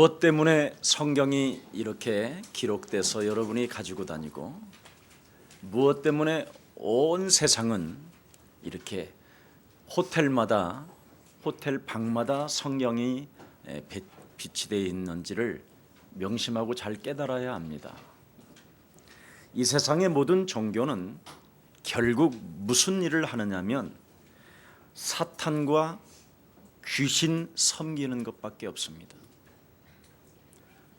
무엇 때문에 성경이 이렇게 기록돼서 여러분이 가지고 다니고, 무엇 때문에 온 세상은 이렇게 호텔마다, 호텔 방마다 성경이 비치되어 있는지를 명심하고 잘 깨달아야 합니다. 이 세상의 모든 종교는 결국 무슨 일을 하느냐면 사탄과 귀신 섬기는 것밖에 없습니다.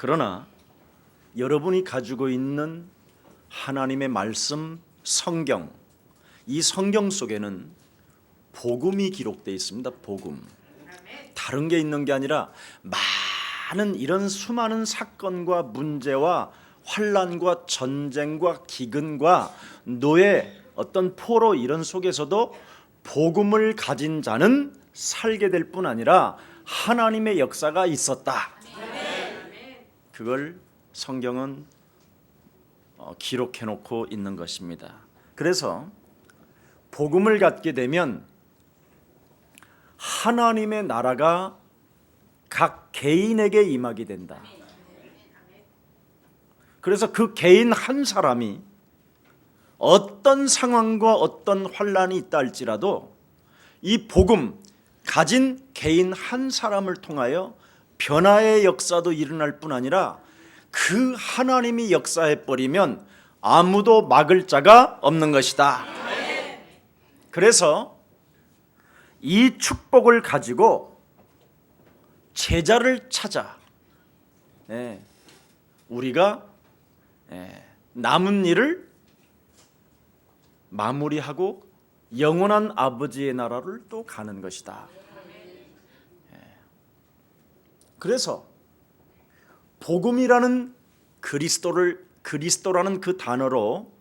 그러나 여러분이 가지고 있는 하나님의 말씀, 성경, 이 성경 속에는 복음이 기록되어 있습니다. 복음. 다른 게 있는 게 아니라 많은 이런 수많은 사건과 문제와 환난과 전쟁과 기근과 노예, 어떤 포로 이런 속에서도 복음을 가진 자는 살게 될 뿐 아니라 하나님의 역사가 있었다. 그걸 성경은 기록해 놓고 있는 것입니다. 그래서 복음을 갖게 되면 하나님의 나라가 각 개인에게 임하게 된다. 그래서 그 개인 한 사람이 어떤 상황과 어떤 환난이 있다 할지라도 이 복음 가진 개인 한 사람을 통하여 변화의 역사도 일어날 뿐 아니라 그 하나님이 역사해 버리면 아무도 막을 자가 없는 것이다. 그래서 이 축복을 가지고 제자를 찾아 우리가 남은 일을 마무리하고 영원한 아버지의 나라를 또 가는 것이다. 그래서 복음이라는 그리스도라는 그 단어로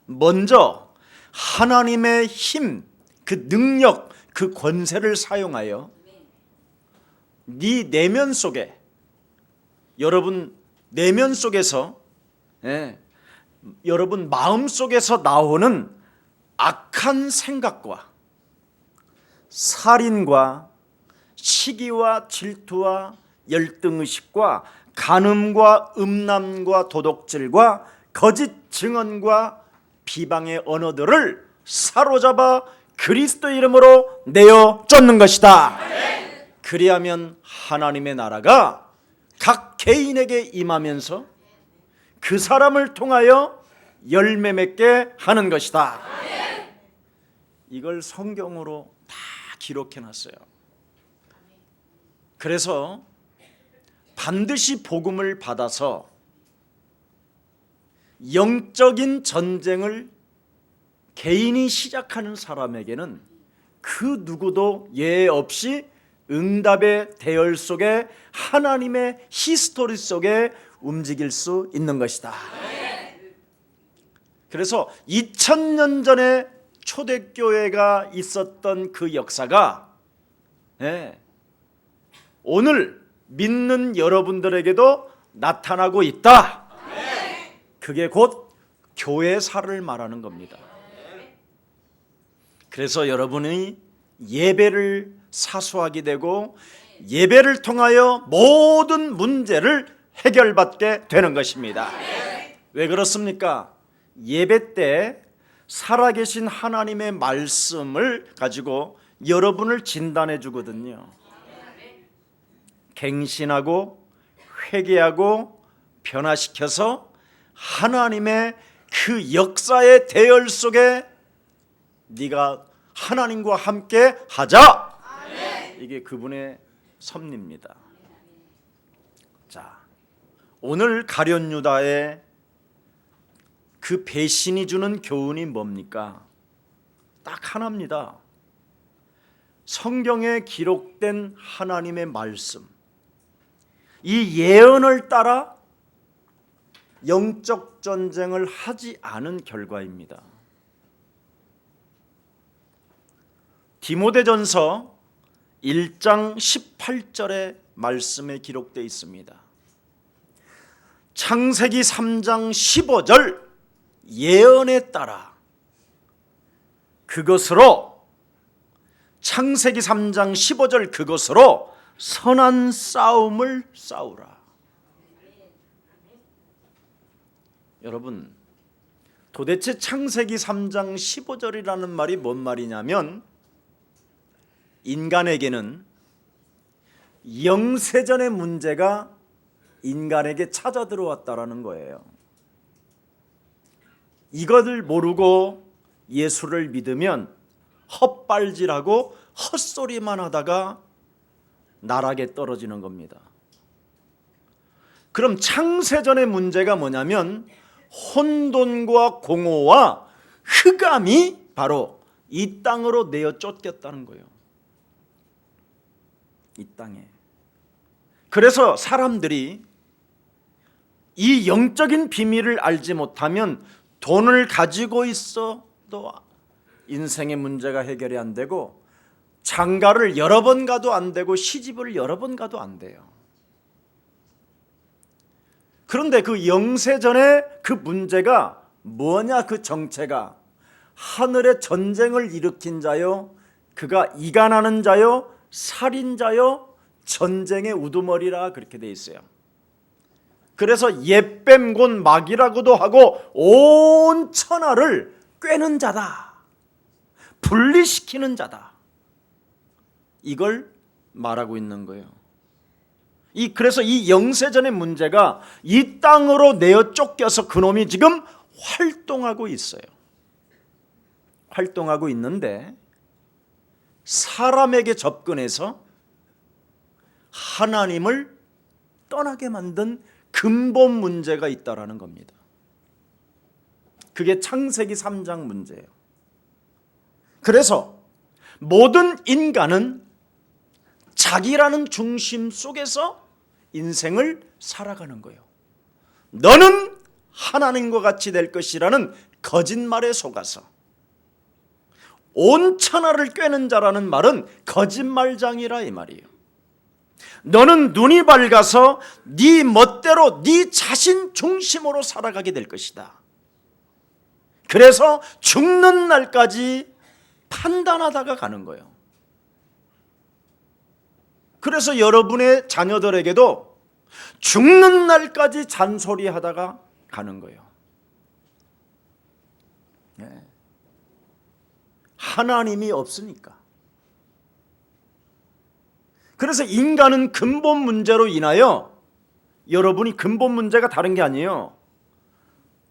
먼저 하나님의 힘, 그 능력, 그 권세를 사용하여 네 내면 속에, 여러분 내면 속에서, 여러분 마음 속에서 나오는 악한 생각과 살인과 시기와 질투와 열등의식과 간음과 음란과 도둑질과 거짓 증언과 비방의 언어들을 사로잡아 그리스도 이름으로 내어 쫓는 것이다. 그리하면 하나님의 나라가 각 개인에게 임하면서 그 사람을 통하여 열매 맺게 하는 것이다. 이걸 성경으로 다 기록해 놨어요. 그래서 반드시 복음을 받아서 영적인 전쟁을 개인이 시작하는 사람에게는 그 누구도 예외 없이 응답의 대열 속에 하나님의 히스토리 속에 움직일 수 있는 것이다. 그래서 2000년 전에 초대교회가 있었던 그 역사가 오늘 믿는 여러분들에게도 나타나고 있다. 그게 곧 교회사를 말하는 겁니다. 그래서 여러분이 예배를 사수하게 되고 예배를 통하여 모든 문제를 해결받게 되는 것입니다. 왜 그렇습니까? 예배 때 살아계신 하나님의 말씀을 가지고 여러분을 진단해 주거든요. 갱신하고 회개하고 변화시켜서 하나님의 그 역사의 대열 속에 네가 하나님과 함께 하자. 이게 그분의 섭리입니다. 자, 오늘 가룟 유다의 그 배신이 주는 교훈이 뭡니까? 딱 하나입니다. 성경에 기록된 하나님의 말씀, 이 예언을 따라 영적 전쟁을 하지 않은 결과입니다. 디모데전서 1장 18절의 말씀에 기록되어 있습니다. 창세기 3장 15절 예언에 따라 그것으로, 창세기 3장 15절 그것으로 선한 싸움을 싸우라. 여러분, 도대체 창세기 3장 15절이라는 말이 뭔 말이냐면 인간에게는 영세전의 문제가 인간에게 찾아 들어왔다라는 거예요. 이것을 모르고 예수를 믿으면 헛발질하고 헛소리만 하다가 나락에 떨어지는 겁니다. 그럼 창세전의 문제가 뭐냐면 혼돈과 공허와 흑암이 바로 이 땅으로 내어 쫓겼다는 거예요. 이 땅에. 그래서 사람들이 이 영적인 비밀을 알지 못하면 돈을 가지고 있어도 인생의 문제가 해결이 안 되고, 장가를 여러 번 가도 안 되고, 시집을 여러 번 가도 안 돼요. 그런데 그 영세전의 그 문제가 뭐냐? 그 정체가 하늘의 전쟁을 일으킨 자요, 그가 이간하는 자요, 살인자요, 전쟁의 우두머리라 그렇게 돼 있어요. 그래서 옛뱀 곧 마귀라고도 하고 온 천하를 꿰는 자다, 분리시키는 자다, 이걸 말하고 있는 거예요. 그래서 이 영세전의 문제가 이 땅으로 내어 쫓겨서 그놈이 지금 활동하고 있어요. 활동하고 있는데 사람에게 접근해서 하나님을 떠나게 만든 근본 문제가 있다라는 겁니다. 그게 창세기 3장 문제예요. 그래서 모든 인간은 자기라는 중심 속에서 인생을 살아가는 거예요. 너는 하나님과 같이 될 것이라는 거짓말에 속아서, 온 천하를 꿰는 자라는 말은 거짓말장이라 이 말이에요. 너는 눈이 밝아서 네 멋대로 네 자신 중심으로 살아가게 될 것이다. 그래서 죽는 날까지 판단하다가 가는 거예요. 그래서 여러분의 자녀들에게도 죽는 날까지 잔소리하다가 가는 거예요. 네. 하나님이 없으니까. 그래서 인간은 근본 문제로 인하여, 여러분이 근본 문제가 다른 게 아니에요.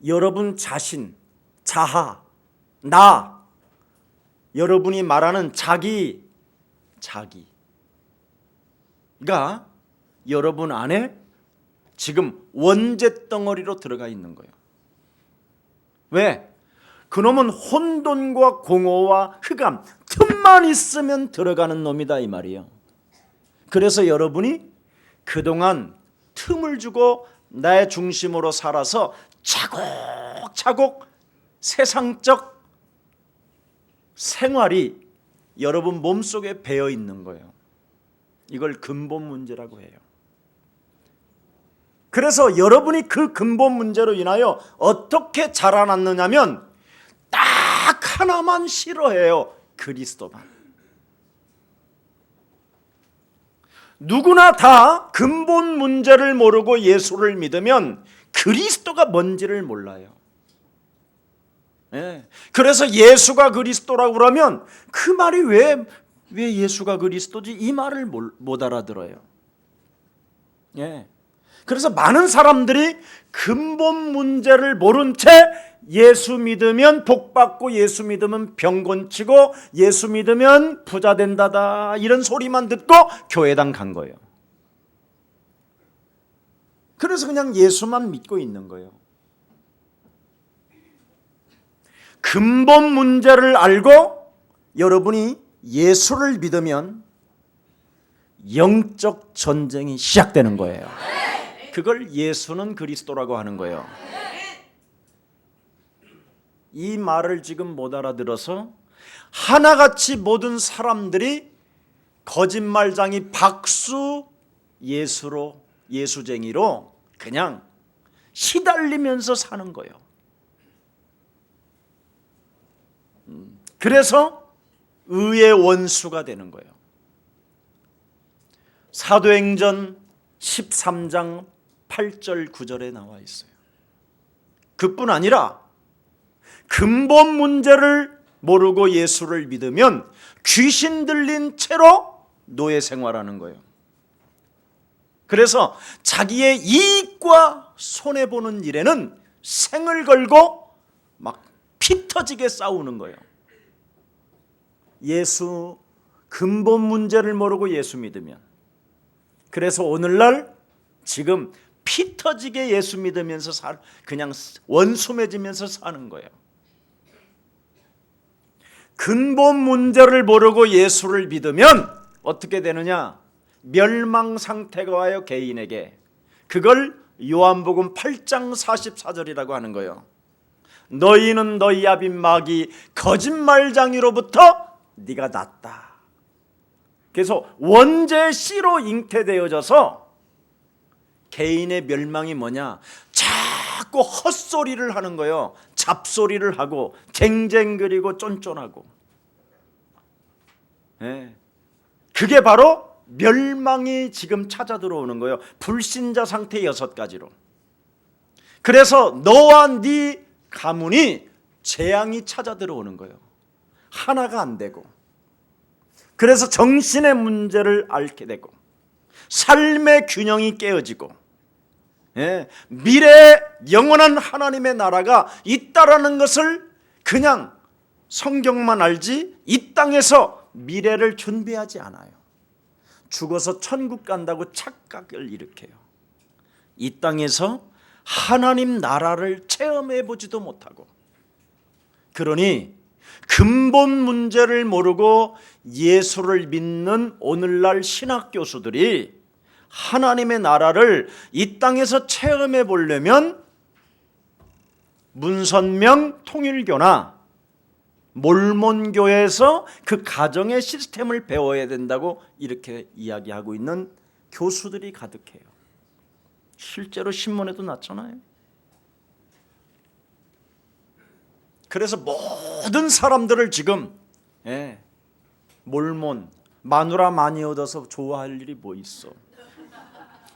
여러분 자신, 자아, 나, 여러분이 말하는 자기가 여러분 안에 지금 원죄 덩어리로 들어가 있는 거예요. 왜? 그놈은 혼돈과 공허와 흑암, 틈만 있으면 들어가는 놈이다 이 말이에요. 그래서 여러분이 그동안 틈을 주고 나의 중심으로 살아서 차곡차곡 세상적 생활이 여러분 몸속에 배어 있는 거예요. 이걸 근본 문제라고 해요. 그래서 여러분이 그 근본 문제로 인하여 어떻게 자라났느냐면 딱 하나만 싫어해요. 그리스도만. 누구나 다 근본 문제를 모르고 예수를 믿으면 그리스도가 뭔지를 몰라요. 예. 그래서 예수가 그리스도라고 그러면 그 말이 왜 예수가 그리스도지? 이 말을 못 알아들어요. 예. 그래서 많은 사람들이 근본 문제를 모른 채 예수 믿으면 복 받고, 예수 믿으면 병 고치고, 예수 믿으면 부자 된다다, 이런 소리만 듣고 교회당 간 거예요. 그래서 그냥 예수만 믿고 있는 거예요. 근본 문제를 알고 여러분이 예수를 믿으면 영적 전쟁이 시작되는 거예요. 그걸 예수는 그리스도라고 하는 거예요. 이 말을 지금 못 알아들어서 하나같이 모든 사람들이 거짓말장이 박수 예수쟁이로 그냥 시달리면서 사는 거예요. 그래서 의의 원수가 되는 거예요. 사도행전 13장 8절 9절에 나와 있어요. 그뿐 아니라 근본 문제를 모르고 예수를 믿으면 귀신 들린 채로 노예 생활하는 거예요. 그래서 자기의 이익과 손해보는 일에는 생을 걸고 막 피 터지게 싸우는 거예요. 예수 근본 문제를 모르고 예수 믿으면. 그래서 오늘날 지금 피 터지게 예수 믿으면서 그냥 원수 맺으면서 사는 거예요. 근본 문제를 모르고 예수를 믿으면 어떻게 되느냐? 멸망 상태가 와요, 개인에게. 그걸 요한복음 8장 44절이라고 하는 거예요. 너희는 너희 아비 마귀 거짓말장이로부터 네가 낫다. 그래서 원죄 씨로 잉태되어져서 개인의 멸망이 뭐냐? 자꾸 헛소리를 하는 거예요. 잡소리를 하고 쟁쟁거리고 쫀쫀하고. 그게 바로 멸망이 지금 찾아 들어오는 거예요. 불신자 상태 6가지로. 그래서 너와 네 가문이 재앙이 찾아 들어오는 거예요. 하나가 안 되고. 그래서 정신의 문제를 앓게 되고 삶의 균형이 깨어지고 미래에 영원한 하나님의 나라가 있다라는 것을 그냥 성경만 알지 이 땅에서 미래를 준비하지 않아요. 죽어서 천국 간다고 착각을 일으켜요. 이 땅에서 하나님 나라를 체험해 보지도 못하고. 그러니 근본 문제를 모르고 예수를 믿는 오늘날 신학 교수들이 하나님의 나라를 이 땅에서 체험해 보려면 문선명 통일교나 몰몬교에서 그 가정의 시스템을 배워야 된다고 이렇게 이야기하고 있는 교수들이 가득해요. 실제로 신문에도 났잖아요. 그래서 모든 사람들을 지금 몰몬 마누라 많이 얻어서 좋아할 일이 뭐 있어.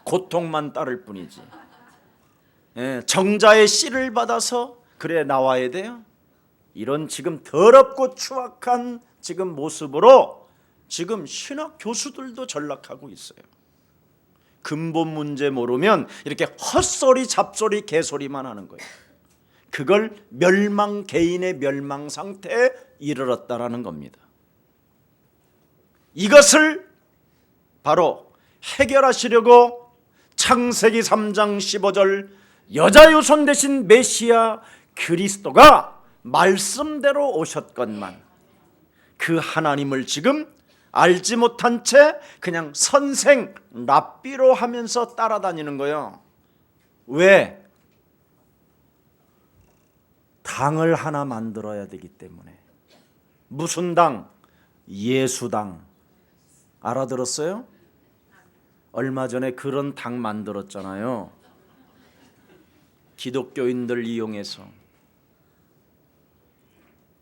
고통만 따를 뿐이지. 정자의 씨를 받아서 그래 나와야 돼요. 이런 지금 더럽고 추악한 지금 모습으로 지금 신학 교수들도 전락하고 있어요. 근본 문제 모르면 이렇게 헛소리 잡소리 개소리만 하는 거예요. 그걸 개인의 멸망 상태에 이르렀다라는 겁니다. 이것을 바로 해결하시려고 창세기 3장 15절 여자 유손 대신 메시아 그리스도가 말씀대로 오셨건만 그 하나님을 지금 알지 못한 채 그냥 선생 랍비로 하면서 따라다니는 거예요. 왜? 당을 하나 만들어야 되기 때문에. 무슨 당? 예수당. 알아들었어요? 얼마 전에 그런 당 만들었잖아요. 기독교인들 이용해서.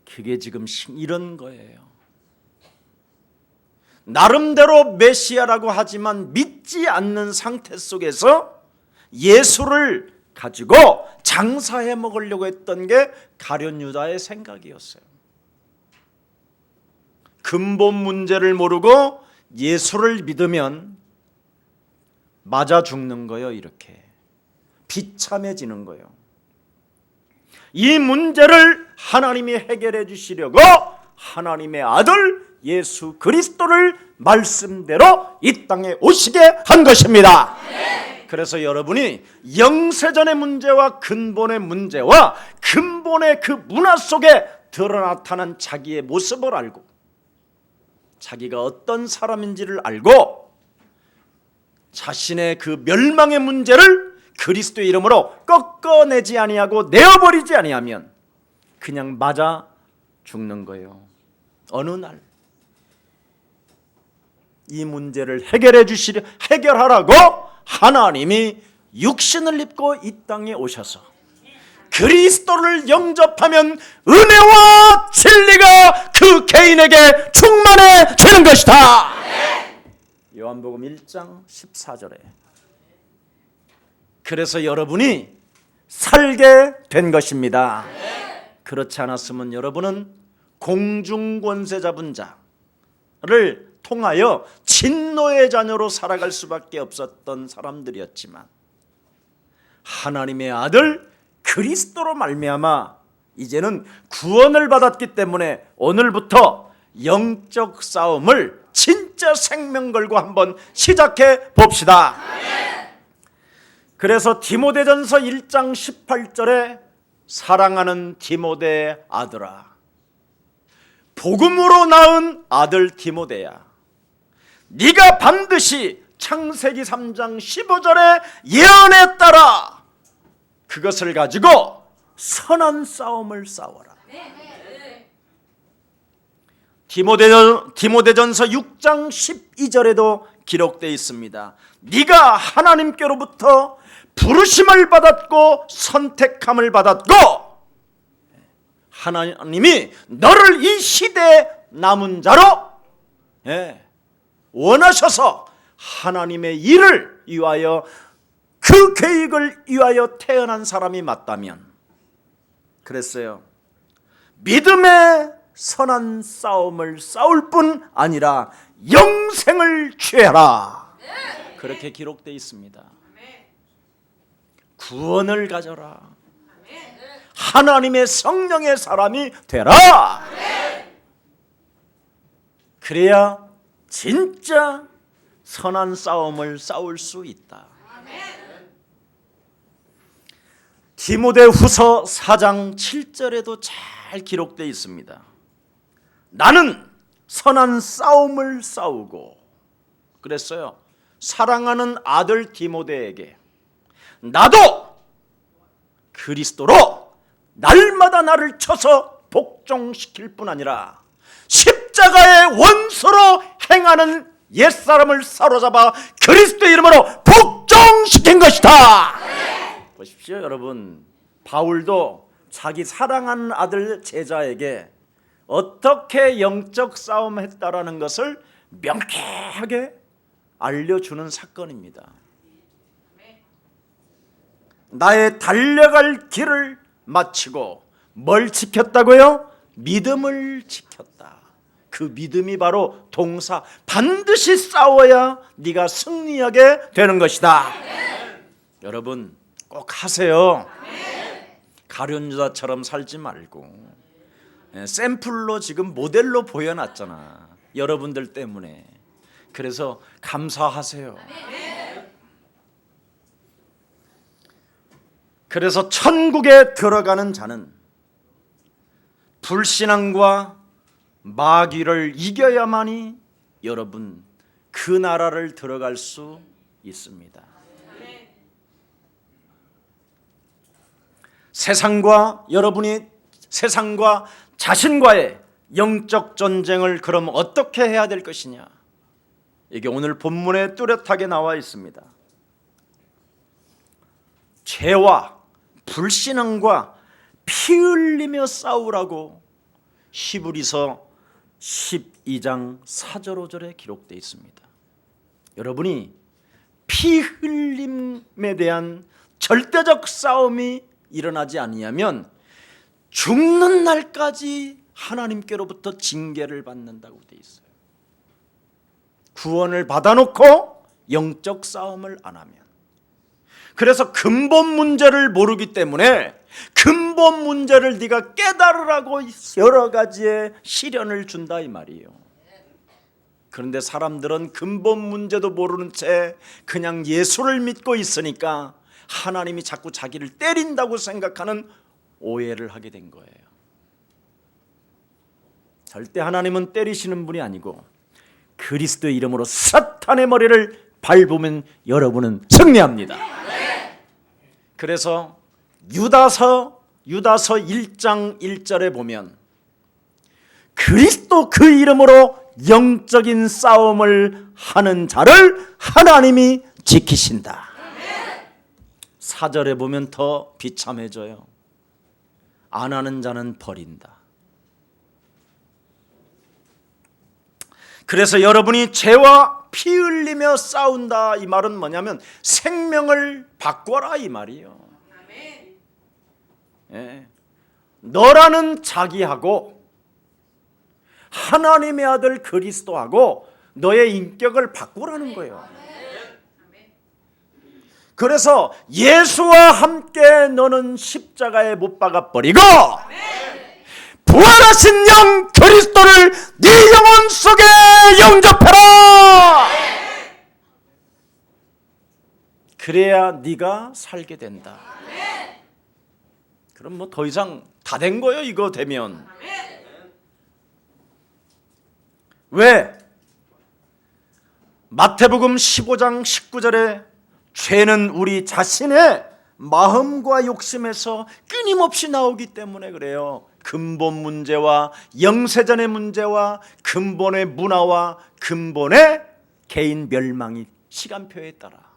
그게 지금 이런 거예요. 나름대로 메시아라고 하지만 믿지 않는 상태 속에서 예수를 가지고 장사해 먹으려고 했던 게 가룟 유다의 생각이었어요. 근본 문제를 모르고 예수를 믿으면 맞아 죽는 거예요. 이렇게 비참해지는 거예요. 이 문제를 하나님이 해결해 주시려고 하나님의 아들 예수 그리스도를 말씀대로 이 땅에 오시게 한 것입니다. 그래서 여러분이 영세전의 문제와 근본의 문제와 근본의 그 문화 속에 드러나타난 자기의 모습을 알고 자기가 어떤 사람인지를 알고 자신의 그 멸망의 문제를 그리스도의 이름으로 꺾어내지 아니하고 내어버리지 아니하면 그냥 맞아 죽는 거예요. 어느 날 이 문제를 해결하라고 하나님이 육신을 입고 이 땅에 오셔서 그리스도를 영접하면 은혜와 진리가 그 개인에게 충만해지는 것이다. 요한복음 1장 14절에. 그래서 여러분이 살게 된 것입니다. 그렇지 않았으면 여러분은 공중권세 잡은 자를 통하여 진노의 자녀로 살아갈 수밖에 없었던 사람들이었지만 하나님의 아들 그리스도로 말미암아 이제는 구원을 받았기 때문에 오늘부터 영적 싸움을 진짜 생명 걸고 한번 시작해 봅시다. 그래서 디모데전서 1장 18절에 사랑하는 디모데 아들아, 복음으로 낳은 아들 디모데야, 네가 반드시 창세기 3장 15절의 예언에 따라 그것을 가지고 선한 싸움을 싸워라. 디모데전서 6장 12절에도 기록되어 있습니다. 네가 하나님께로부터 부르심을 받았고 선택함을 받았고 하나님이 너를 이 시대의 남은 자로 원하셔서 하나님의 일을 위하여 그 계획을 위하여 태어난 사람이 맞다면, 그랬어요, 믿음의 선한 싸움을 싸울 뿐 아니라 영생을 취하라. 그렇게 기록되어 있습니다. 구원을 가져라. 하나님의 성령의 사람이 되라. 그래야 진짜 선한 싸움을 싸울 수 있다. 디모데후서 4장 7절에도 잘 기록되어 있습니다. 나는 선한 싸움을 싸우고, 그랬어요, 사랑하는 아들 디모데에게 나도 그리스도로 날마다 나를 쳐서 복종시킬 뿐 아니라 십자가의 원수로 행하는 옛사람을 사로잡아 그리스도의 이름으로 복종시킨 것이다. 보십시오 여러분, 바울도 자기 사랑하는 아들 제자에게 어떻게 영적 싸움했다라는 것을 명쾌하게 알려주는 사건입니다. 나의 달려갈 길을 마치고 뭘 지켰다고요? 믿음을 지켰다. 그 믿음이 바로 동사, 반드시 싸워야 네가 승리하게 되는 것이다. 여러분 꼭 하세요. 가룟유다처럼 살지 말고 샘플로 지금 모델로 보여놨잖아, 여러분들 때문에. 그래서 감사하세요. 그래서 천국에 들어가는 자는 불신앙과 마귀를 이겨야만이 여러분 그 나라를 들어갈 수 있습니다. 세상과 자신과의 영적 전쟁을 그럼 어떻게 해야 될 것이냐? 이게 오늘 본문에 뚜렷하게 나와 있습니다. 죄와 불신앙과 피 흘리며 싸우라고 히브리서 12장 4절 5절에 기록되어 있습니다. 여러분이 피 흘림에 대한 절대적 싸움이 일어나지 아니하면 죽는 날까지 하나님께로부터 징계를 받는다고 되어 있어요. 구원을 받아놓고 영적 싸움을 안 하면. 그래서 근본 문제를 모르기 때문에 근본 문제를 네가 깨달으라고 여러 가지의 시련을 준다 이 말이에요. 그런데 사람들은 근본 문제도 모르는 채 그냥 예수를 믿고 있으니까 하나님이 자꾸 자기를 때린다고 생각하는 오해를 하게 된 거예요. 절대 하나님은 때리시는 분이 아니고 그리스도의 이름으로 사탄의 머리를 밟으면 여러분은 승리합니다. 그래서 유다서 1장 1절에 보면 그리스도 그 이름으로 영적인 싸움을 하는 자를 하나님이 지키신다. 4절에 보면 더 비참해져요. 안 하는 자는 버린다. 그래서 여러분이 죄와 피 흘리며 싸운다 이 말은 뭐냐면 생명을 바꿔라 이 말이에요. 너라는 자기하고 하나님의 아들 그리스도하고 너의 인격을 바꾸라는 거예요. 그래서 예수와 함께 너는 십자가에 못 박아 버리고 부활하신 영 그리스도를 네 영혼 속에 영접해라. 그래야 네가 살게 된다. 그럼 뭐 더 이상 다 된 거예요. 이거 되면. 왜? 마태복음 15장 19절에 죄는 우리 자신의 마음과 욕심에서 끊임없이 나오기 때문에 그래요. 근본 문제와 영세전의 문제와 근본의 문화와 근본의 개인 멸망이 시간표에 따라.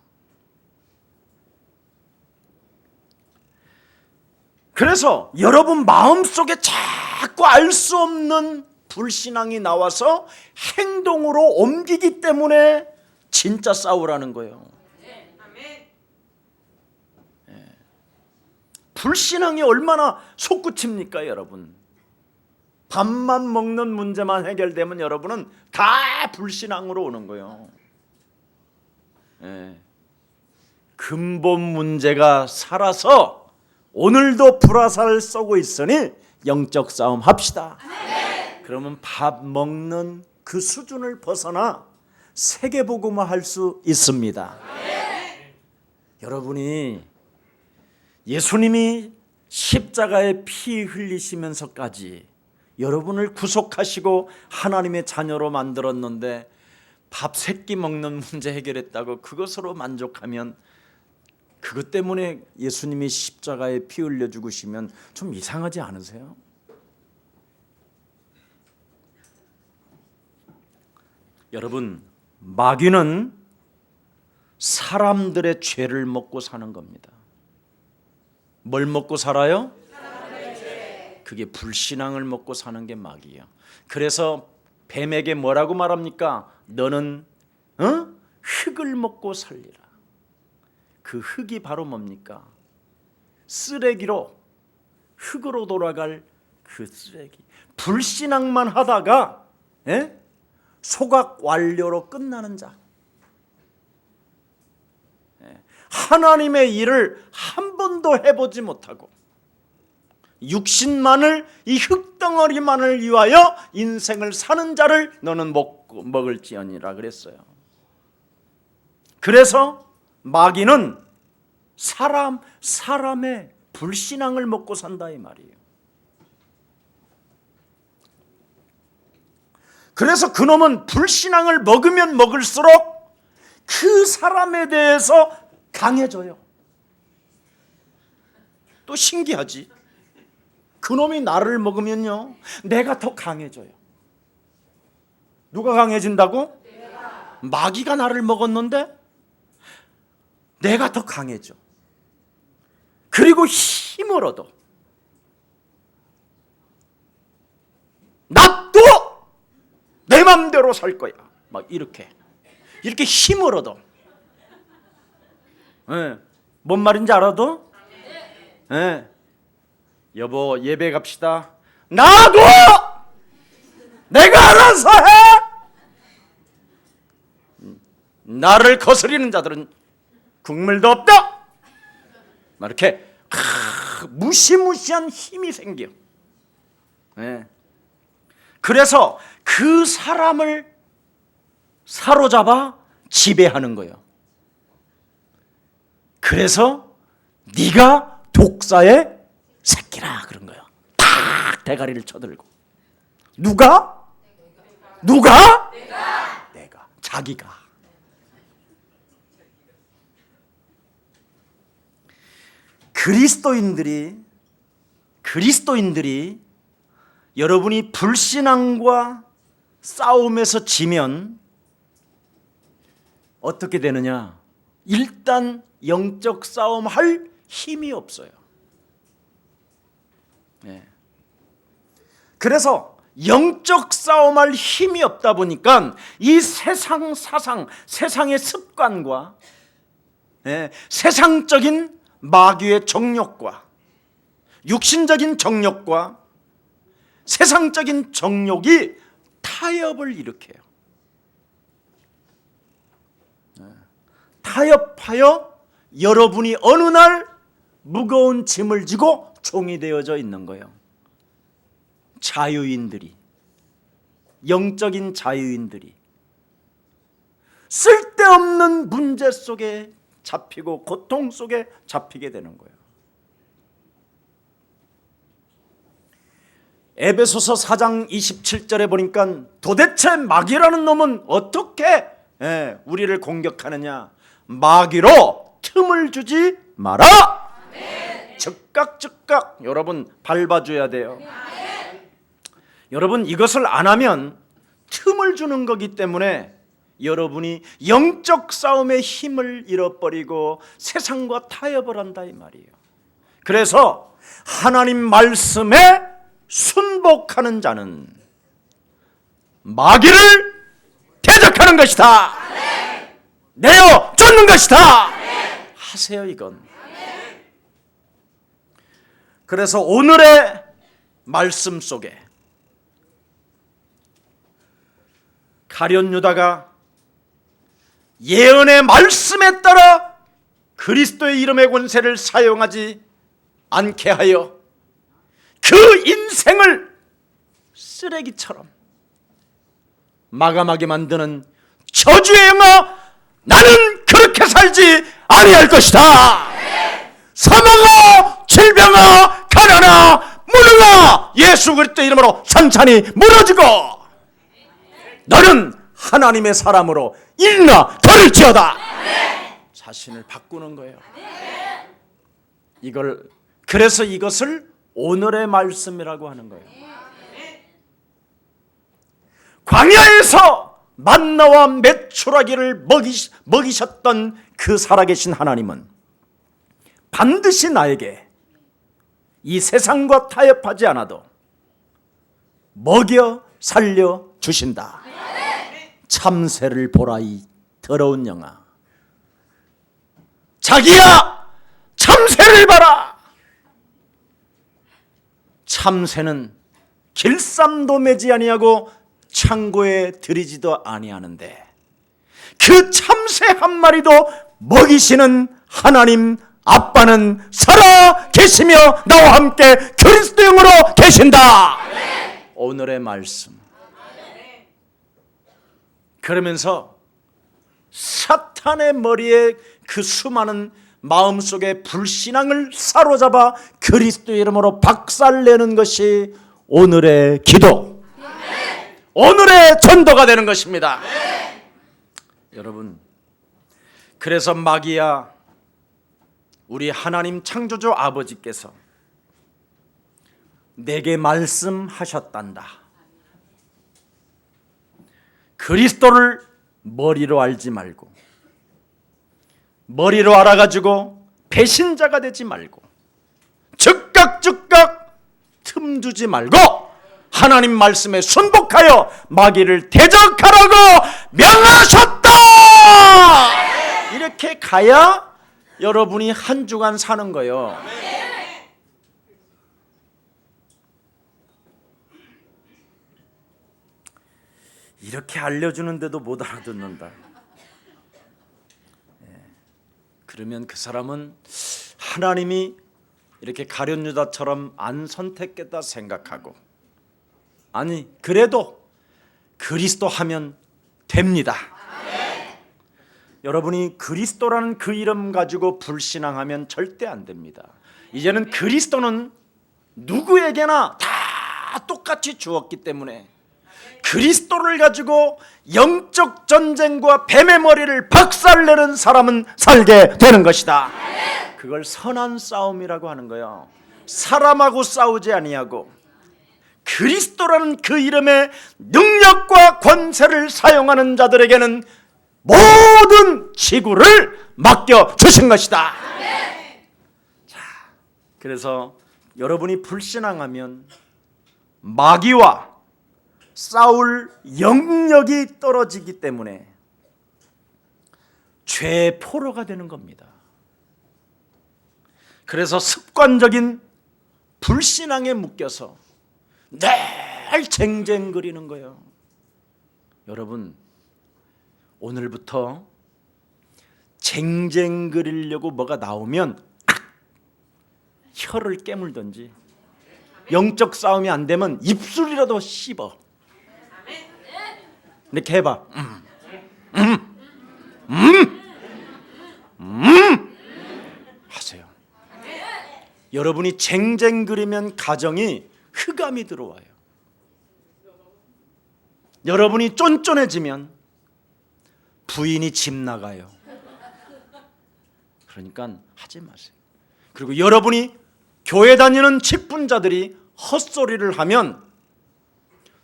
그래서 여러분 마음속에 자꾸 알 수 없는 불신앙이 나와서 행동으로 옮기기 때문에 진짜 싸우라는 거예요. 불신앙이 얼마나 솟구칩니까 여러분. 밥만 먹는 문제만 해결되면 여러분은 다 불신앙으로 오는 거예요. 근본 문제가 살아서 오늘도 불화살 쏘고 있으니 영적 싸움 합시다. 그러면 밥 먹는 그 수준을 벗어나 세계복음화 할 수 있습니다. 여러분이 예수님이 십자가에 피 흘리시면서까지 여러분을 구속하시고 하나님의 자녀로 만들었는데 밥 세 끼 먹는 문제 해결했다고 그것으로 만족하면 그것 때문에 예수님이 십자가에 피 흘려 죽으시면 좀 이상하지 않으세요? 여러분, 마귀는 사람들의 죄를 먹고 사는 겁니다. 뭘 먹고 살아요? 그게 불신앙을 먹고 사는 게 마귀예요. 그래서 뱀에게 뭐라고 말합니까? 너는 흙을 먹고 살리라. 그 흙이 바로 뭡니까? 쓰레기로, 흙으로 돌아갈 그 쓰레기. 불신앙만 하다가 소각 완료로 끝나는 자. 하나님의 일을 한 번도 해보지 못하고 육신만을, 이 흙덩어리만을 위하여 인생을 사는 자를 너는 먹을지언이라 그랬어요. 그래서 마귀는 사람의 불신앙을 먹고 산다 이 말이에요. 그래서 그놈은 불신앙을 먹으면 먹을수록 그 사람에 대해서 강해져요. 또 신기하지. 그놈이 나를 먹으면요, 내가 더 강해져요. 누가 강해진다고? 마귀가 나를 먹었는데 내가 더 강해져. 그리고 힘을 얻어. 나도 내 맘대로 살 거야. 막 이렇게 힘을 얻어. 뭔 말인지 알아도? 여보 예배 갑시다. 나도 내가 알아서 해. 나를 거스리는 자들은 국물도 없다. 막 이렇게 무시무시한 힘이 생겨. 그래서 그 사람을 사로잡아 지배하는 거예요. 그래서 네가 독사의 새끼라 그런 거예요. 딱 대가리를 쳐들고. 누가? 내가. 자기가. 그리스도인들이 여러분이 불신앙과 싸움에서 지면 어떻게 되느냐? 일단 영적 싸움 할 힘이 없어요. 그래서 영적 싸움할 힘이 없다 보니까 이 세상 사상, 세상의 습관과 세상적인 마귀의 정욕과 육신적인 정욕과 세상적인 정욕이 타협을 일으켜요. 타협하여 여러분이 어느 날 무거운 짐을 지고 종이 되어져 있는 거예요. 자유인들이, 영적인 자유인들이 쓸데없는 문제 속에 잡히고 고통 속에 잡히게 되는 거예요. 에베소서 4장 27절에 보니까 도대체 마귀라는 놈은 어떻게 우리를 공격하느냐? 마귀로 틈을 주지 마라. 즉각 여러분 밟아줘야 돼요. 여러분 이것을 안 하면 틈을 주는 거기 때문에 여러분이 영적 싸움의 힘을 잃어버리고 세상과 타협을 한다 이 말이에요. 그래서 하나님 말씀에 순복하는 자는 마귀를 대적하는 것이다. 내어 쫓는 것이다. 하세요 이건. 그래서 오늘의 말씀 속에 가룟 유다가 예언의 말씀에 따라 그리스도의 이름의 권세를 사용하지 않게 하여 그 인생을 쓰레기처럼 마감하게 만드는 저주의 영아, 나는 그렇게 살지 아니할 것이다. 사망아, 질병아, 가난아, 무능아, 예수 그리스도의 이름으로 산산이 무너지고 너는 하나님의 사람으로 일어나 걸을지어다. 자신을 바꾸는 거예요. 그래서 이것을 오늘의 말씀이라고 하는 거예요. 광야에서 만나와 메추라기를 먹이셨던 그 살아계신 하나님은 반드시 나에게 이 세상과 타협하지 않아도 먹여 살려 주신다. 참새를 보라 이 더러운 영아. 자기야, 참새를 봐라. 참새는 길쌈도 매지 아니하고 창고에 들이지도 아니하는데 그 참새 한 마리도 먹이시는 하나님 아빠는 살아 계시며 나와 함께 그리스도 영으로 계신다. 오늘의 말씀. 그러면서 사탄의 머리에 그 수많은 마음속의 불신앙을 사로잡아 그리스도의 이름으로 박살내는 것이 오늘의 기도, 오늘의 전도가 되는 것입니다. 여러분, 그래서 마귀야, 우리 하나님 창조주 아버지께서 내게 말씀하셨단다. 그리스도를 머리로 알지 말고 머리로 알아가지고 배신자가 되지 말고 즉각 틈 두지 말고 하나님 말씀에 순복하여 마귀를 대적하라고 명하셨다. 이렇게 가야 여러분이 한 주간 사는 거예요. 이렇게 알려주는데도 못 알아듣는다. 그러면 그 사람은 하나님이 이렇게 가룟 유다처럼 안 선택했다 생각하고, 아니 그래도 그리스도 하면 됩니다. 여러분이 그리스도라는 그 이름 가지고 불신앙하면 절대 안 됩니다. 이제는 그리스도는 누구에게나 다 똑같이 주었기 때문에 그리스도를 가지고 영적 전쟁과 뱀의 머리를 박살내는 사람은 살게 되는 것이다. 그걸 선한 싸움이라고 하는 거예요. 사람하고 싸우지 아니하고 그리스도라는 그 이름의 능력과 권세를 사용하는 자들에게는 모든 지구를 맡겨 주신 것이다. 자, 그래서 여러분이 불신앙하면 마귀와 싸울 영역이 떨어지기 때문에 죄의 포로가 되는 겁니다. 그래서 습관적인 불신앙에 묶여서 늘 쟁쟁거리는 거예요. 여러분, 오늘부터 쟁쟁거리려고 뭐가 나오면 혀를 깨물든지, 영적 싸움이 안 되면 입술이라도 씹어. 이렇게 해봐. 하세요. 여러분이 쟁쟁거리면 가정이 흑암이 들어와요. 여러분이 쫀쫀해지면 부인이 집 나가요. 그러니까 하지 마세요. 그리고 여러분이 교회 다니는 직분자들이 헛소리를 하면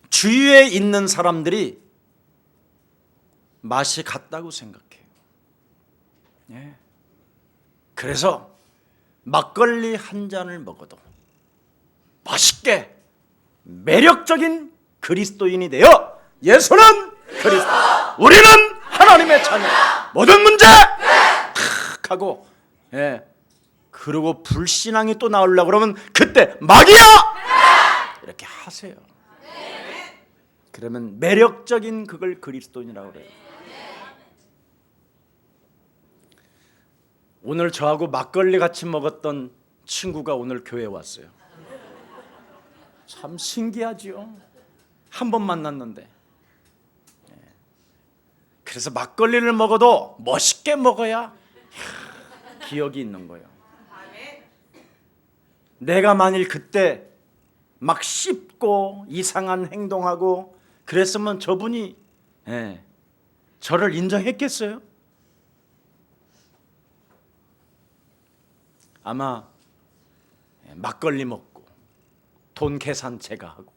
주위에 있는 사람들이 맛이 같다고 생각해요. 예. 그래서 막걸리 한 잔을 먹어도 맛있게 매력적인 그리스도인이 되어 예수는 그리스도, 우리는 하나님의 자녀, 모든 문제 탁 하고, 예. 그리고 불신앙이 또 나오려고 그러면 그때 마귀야! 이렇게 하세요. 그러면 매력적인 그걸 그리스도인이라고 그래요. 오늘 저하고 막걸리 같이 먹었던 친구가 오늘 교회에 왔어요. 참 신기하지요. 한 번 만났는데. 그래서 막걸리를 먹어도 멋있게 먹어야 기억이 있는 거예요. 내가 만일 그때 막 씹고 이상한 행동하고 그랬으면 저분이 저를 인정했겠어요? 아마 막걸리 먹고 돈 계산 제가 하고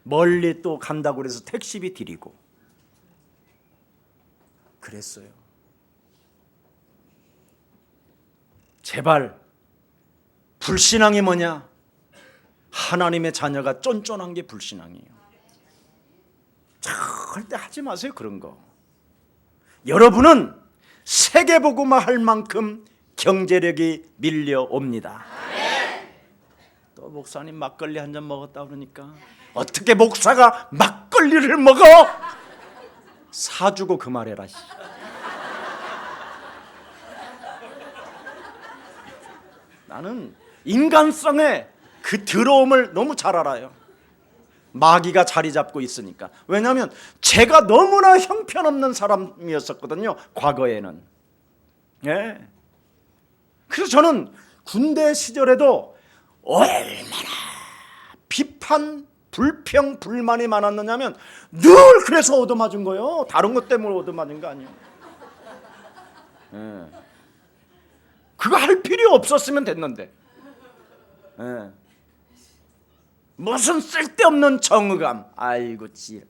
멀리 또 간다고 그래서 택시비 드리고 그랬어요. 제발 불신앙이 뭐냐? 하나님의 자녀가 쫀쫀한 게 불신앙이에요. 절대 하지 마세요, 그런 거. 여러분은 세계복음화 할 만큼 경제력이 밀려옵니다. 또 목사님 막걸리 한 잔 먹었다 그러니까 어떻게 목사가 막걸리를 먹어? 사주고 그 말해라. 나는 인간성의 그 더러움을 너무 잘 알아요. 마귀가 자리 잡고 있으니까. 왜냐하면 제가 너무나 형편없는 사람이었었거든요, 과거에는. 예. 그래서 저는 군대 시절에도 얼마나 비판, 불평, 불만이 많았느냐면 늘 그래서 얻어맞은 거예요. 다른 것 때문에 얻어맞은 거 아니에요. 예. 그거 할 필요 없었으면 됐는데. 예. 무슨 쓸데없는 정의감. 아이고 지.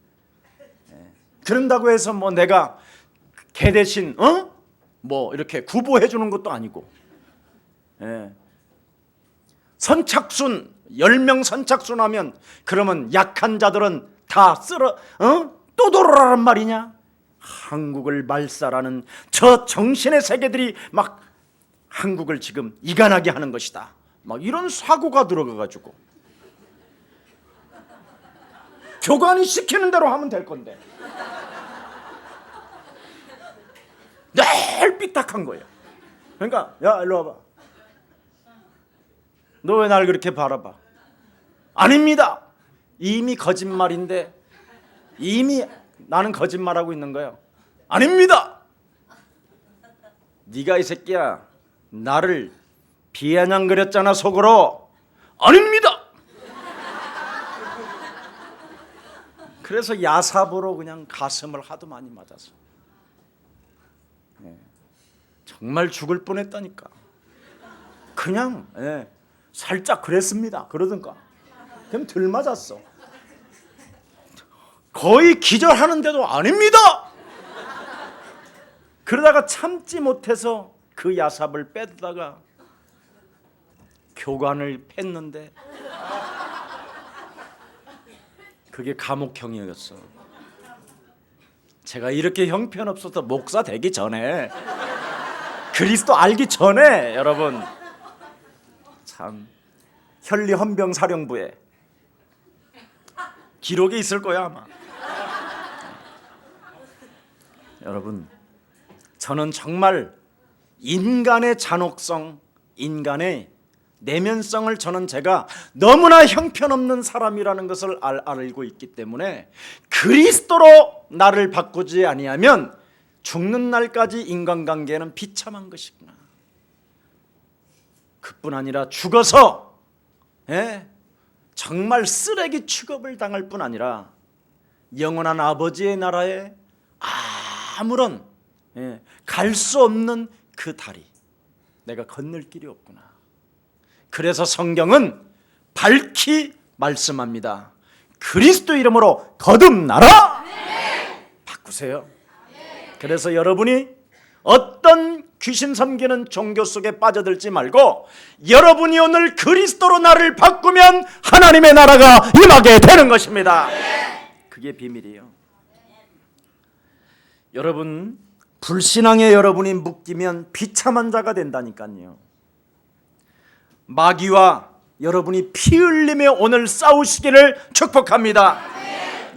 예. 그런다고 해서 뭐 내가 걔 대신 뭐 이렇게 구보해 주는 것도 아니고. 예. 선착순 10명 선착순 하면 그러면 약한 자들은 다 쓸어 또 돌아라란 말이냐? 한국을 말살하는 저 정신의 세계들이 막 한국을 지금 이간하게 하는 것이다. 막 이런 사고가 들어가가지고 교관이 시키는 대로 하면 될 건데 늘 삐딱한 거예요. 그러니까 야 일로 와봐. 너 왜 날 그렇게 바라봐? 아닙니다. 이미 거짓말인데 이미 나는 거짓말하고 있는 거예요. 아닙니다. 네가 이 새끼야 나를 비아냥거렸잖아 속으로. 아닙니다. 그래서 야삽으로 그냥 가슴을 하도 많이 맞아서 정말 죽을 뻔했다니까. 그냥 살짝 그랬습니다 그러던가. 그럼 덜 맞았어. 거의 기절하는데도 아닙니다. 그러다가 참지 못해서 그 야삽을 빼다가 교관을 팼는데 그게 감옥형이었어. 제가 이렇게 형편없어서 목사 되기 전에 그리스도 알기 전에 여러분 참 현리 헌병사령부에 기록에 있을 거야 아마. 여러분, 저는 정말 인간의 잔혹성, 인간의 내면성을 저는 제가 너무나 형편없는 사람이라는 것을 알고 있기 때문에 그리스도로 나를 바꾸지 아니하면 죽는 날까지 인간관계는 비참한 것이구나. 그뿐 아니라 죽어서 정말 쓰레기 취급을 당할 뿐 아니라 영원한 아버지의 나라에 아무런 갈 수 없는 그 다리, 내가 건널 길이 없구나. 그래서 성경은 밝히 말씀합니다. 그리스도 이름으로 거듭나라. 바꾸세요. 그래서 여러분이 어떤 귀신 섬기는 종교 속에 빠져들지 말고 여러분이 오늘 그리스도로 나를 바꾸면 하나님의 나라가 임하게 되는 것입니다. 그게 비밀이에요. 여러분, 불신앙에 여러분이 묶이면 비참한 자가 된다니까요. 마귀와 여러분이 피 흘리며 오늘 싸우시기를 축복합니다.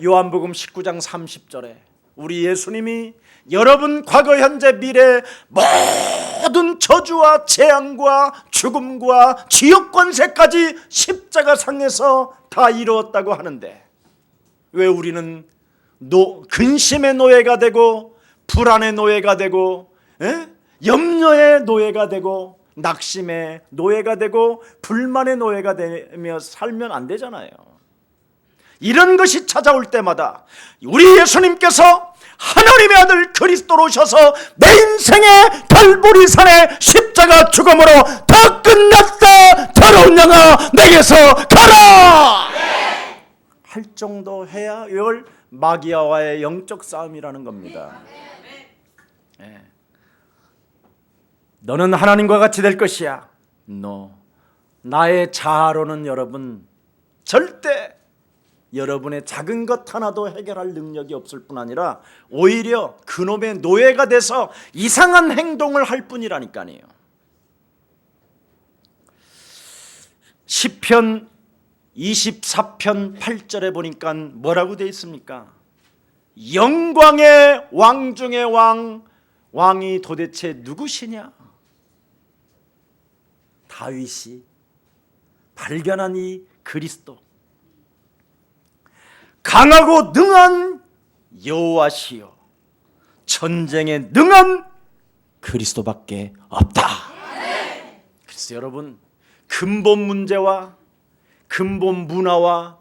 요한복음 19장 30절에 우리 예수님이 여러분 과거 현재 미래 모든 저주와 재앙과 죽음과 지옥 권세까지 십자가상에서 다 이루었다고 하는데 왜 우리는 근심의 노예가 되고 불안의 노예가 되고 염려의 노예가 되고 낙심의 노예가 되고 불만의 노예가 되며 살면 안 되잖아요. 이런 것이 찾아올 때마다 우리 예수님께서 하나님의 아들 그리스도로 오셔서 내 인생의 갈보리산의 십자가 죽음으로 다 끝났다, 더러운 영아 내게서 가라 할 정도 해야 이걸 마귀와의 영적 싸움이라는 겁니다. 너는 하나님과 같이 될 것이야. 나의 자아로는 여러분 절대 여러분의 작은 것 하나도 해결할 능력이 없을 뿐 아니라 오히려 그놈의 노예가 돼서 이상한 행동을 할 뿐이라니까요. 시편 24편 8절에 보니까 뭐라고 되어 있습니까? 영광의 왕 중의 왕이 도대체 누구시냐? 다윗이 발견한 이 그리스도, 강하고 능한 여호와시요 전쟁에 능한 그리스도밖에 없다. 그래서 여러분, 근본 문제와 근본 문화와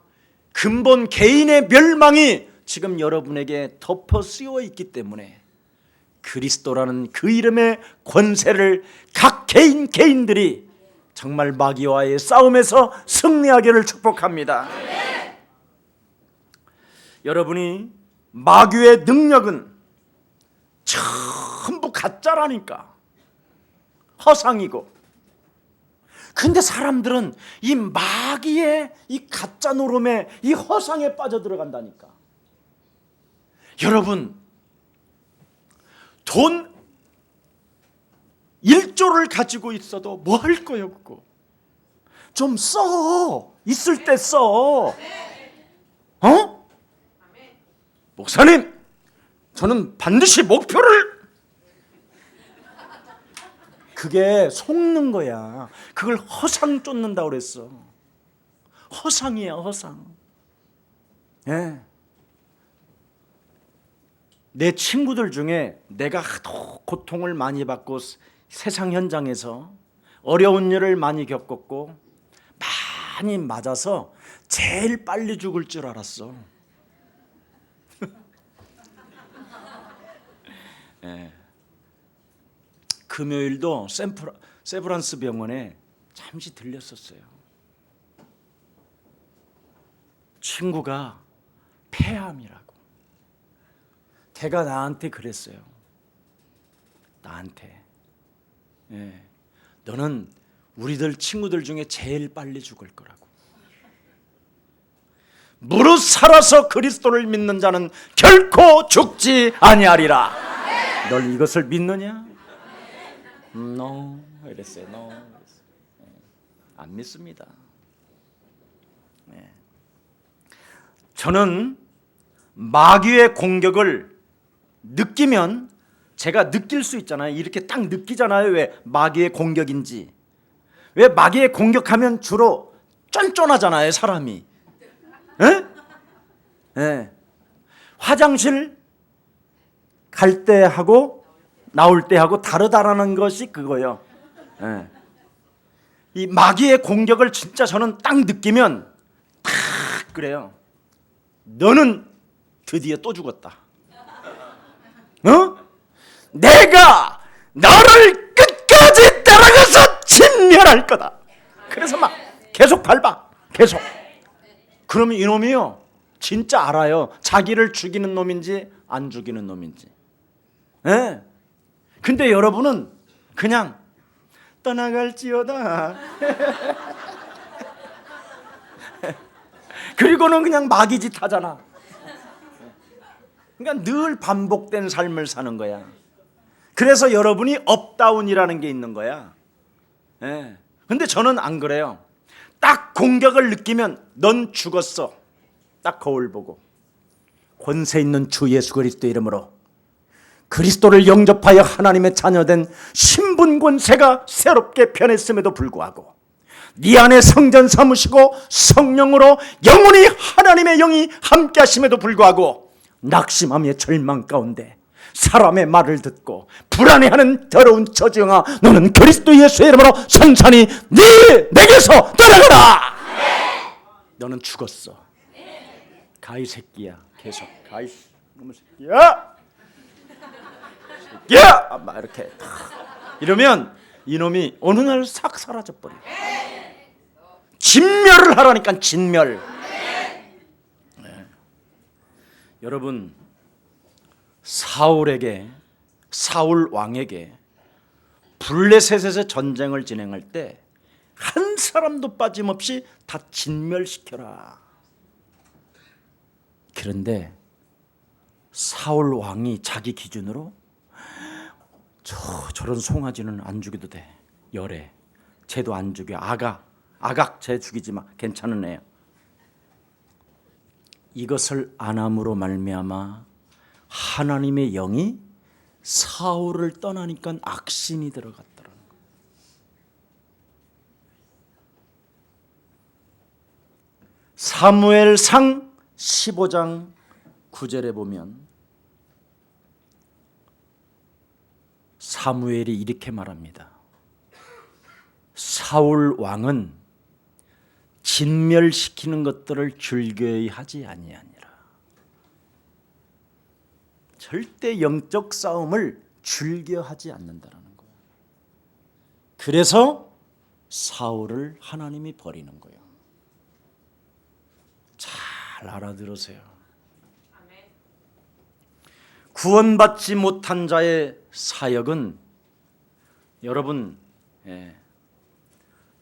근본 개인의 멸망이 지금 여러분에게 덮어 씌워 있기 때문에 그리스도라는 그 이름의 권세를 각 개인들이 정말 마귀와의 싸움에서 승리하기를 축복합니다. 여러분이 마귀의 능력은 전부 가짜라니까, 허상이고. 근데 사람들은 이 마귀의 이 가짜 노름에, 이 허상에 빠져들어간다니까. 여러분, 돈 1조를 가지고 있어도 뭐 할 거예요 그거? 좀 써. 있을 때 써. 목사님, 저는 반드시 목표를. 그게 속는 거야. 그걸 허상 쫓는다고 그랬어. 허상이야, 허상. 내 친구들 중에 내가 하도 고통을 많이 받고 세상 현장에서 어려운 일을 많이 겪었고 많이 맞아서 제일 빨리 죽을 줄 알았어. 금요일도 세브란스 병원에 잠시 들렸었어요. 친구가 폐암이라고. 걔가 나한테 그랬어요. 나한테. 너는 우리들 친구들 중에 제일 빨리 죽을 거라고. 무릇 살아서 그리스도를 믿는 자는 결코 죽지 아니하리라. 널 이것을 믿느냐? No. 이랬어요. No. 안 믿습니다. 저는 마귀의 공격을 느끼면 제가 느낄 수 있잖아요. 이렇게 딱 느끼잖아요. 왜 마귀의 공격인지. 왜 마귀의 공격하면 주로 쫀쫀하잖아요, 사람이. 에? 예. 화장실 갈 때 하고 나올 때 하고 다르다라는 것이 그거예요. 예. 이 마귀의 공격을 진짜 저는 딱 느끼면 딱 그래요. 너는 드디어 또 죽었다. 내가 너를 끝까지 따라가서 진멸할 거다. 그래서 막 계속 밟아. 계속. 그러면 이놈이요 진짜 알아요. 자기를 죽이는 놈인지 안 죽이는 놈인지. 예. 근데 여러분은 그냥 떠나갈지어다. 그리고는 그냥 마귀짓 하잖아. 그러니까 늘 반복된 삶을 사는 거야. 그래서 여러분이 업다운이라는 게 있는 거야. 예. 근데 저는 안 그래요. 딱 공격을 느끼면 넌 죽었어. 딱 거울 보고 권세 있는 주 예수 그리스도 이름으로 그리스도를 영접하여 하나님의 자녀된 신분 권세가 새롭게 변했음에도 불구하고 네 안에 성전 삼으시고 성령으로 영원히 하나님의 영이 함께 하심에도 불구하고 낙심함의 절망 가운데 사람의 말을 듣고 불안해하는 더러운 저주영아, 너는 그리스도 예수의 이름으로 선산히 내게서 떠나가라. 너는 죽었어. 가이 새끼야. 계속 가이 놈의 새끼야. 새끼야. 막 이렇게 이러면 이놈이 어느 날 싹 사라져 버려. 진멸을 하라니까. 진멸. 네. 여러분 사울 왕에게 블레셋에서 전쟁을 진행할 때 한 사람도 빠짐없이 다 진멸시켜라. 그런데 사울 왕이 자기 기준으로 저런 송아지는 안 죽여도 돼. 열애. 쟤도 안 죽여. 아각 쟤 죽이지 마. 괜찮은 애야. 이것을 안 함으로 말미암아 하나님의 영이 사울을 떠나니까 악신이 들어갔더라는 거예요. 사무엘상 15장 9절에 보면 사무엘이 이렇게 말합니다. 사울 왕은 진멸시키는 것들을 즐거이 하지 아니하니라. 절대 영적 싸움을 즐겨하지 않는다라는 거예요. 그래서 사울을 하나님이 버리는 거예요. 잘 알아들으세요. 구원받지 못한 자의 사역은 여러분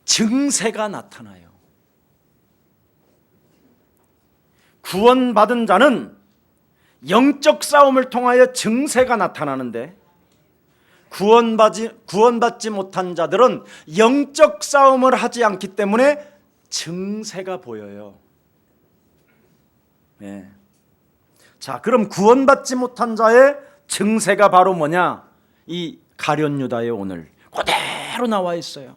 증세가 나타나요. 구원받은 자는 영적 싸움을 통하여 증세가 나타나는데 구원받지 못한 자들은 영적 싸움을 하지 않기 때문에 증세가 보여요. 네. 자, 그럼 구원받지 못한 자의 증세가 바로 뭐냐? 이 가룟 유다에 오늘 그대로 나와 있어요.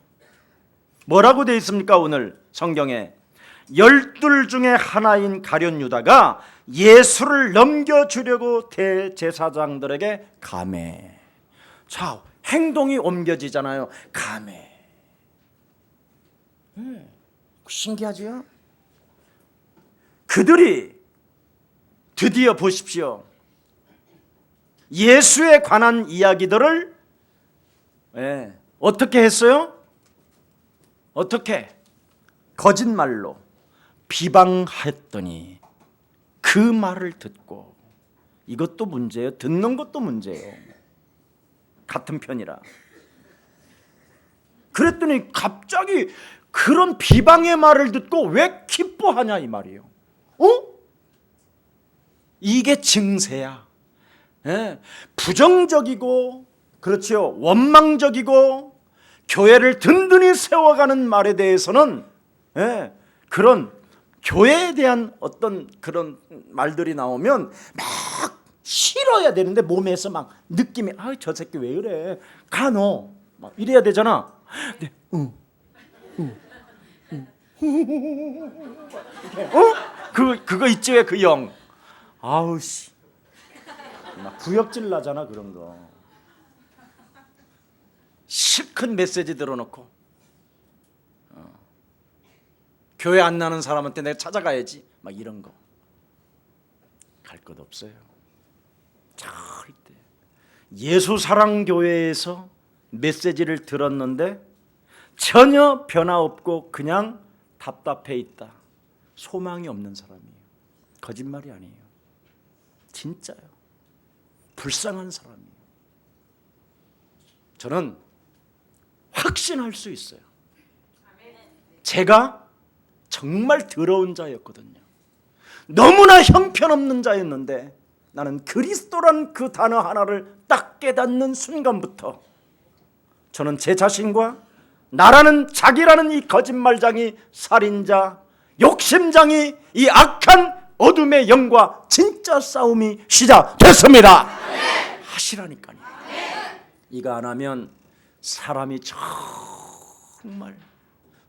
뭐라고 되어 있습니까? 오늘 성경에 12 중에 하나인 가룟 유다가 예수를 넘겨주려고 대제사장들에게 감해. 자, 행동이 옮겨지잖아요. 감해. 신기하지요? 그들이 드디어 보십시오. 예수에 관한 이야기들을 어떻게 했어요? 어떻게? 거짓말로 비방했더니 그 말을 듣고, 이것도 문제예요. 듣는 것도 문제예요. 같은 편이라. 그랬더니 갑자기 그런 비방의 말을 듣고 왜 기뻐하냐 이 말이에요. 이게 증세야. 부정적이고, 그렇죠, 원망적이고 교회를 든든히 세워가는 말에 대해서는 그런 교회에 대한 어떤 그런 말들이 나오면 막 싫어야 되는데 몸에서 막 느낌이 저 새끼 왜 이래 가 너 막 이래야 되잖아. 근데 그거 있지 왜 그 영. 아우 씨 막 구역질 나잖아 그런 거. 실컷 메시지 들어놓고 교회 안 나는 사람한테 내가 찾아가야지 막 이런 거 갈 것 없어요. 절대. 예수사랑교회에서 메시지를 들었는데 전혀 변화 없고 그냥 답답해 있다. 소망이 없는 사람이에요. 거짓말이 아니에요. 진짜요. 불쌍한 사람이에요. 저는 확신할 수 있어요. 제가 정말 더러운 자였거든요. 너무나 형편없는 자였는데 나는 그리스도란 그 단어 하나를 딱 깨닫는 순간부터 저는 제 자신과 나라는 자기라는 이 거짓말장이, 살인자, 욕심장이, 이 악한 어둠의 영과 진짜 싸움이 시작됐습니다. 하시라니까요. 이거 안 하면 사람이 정말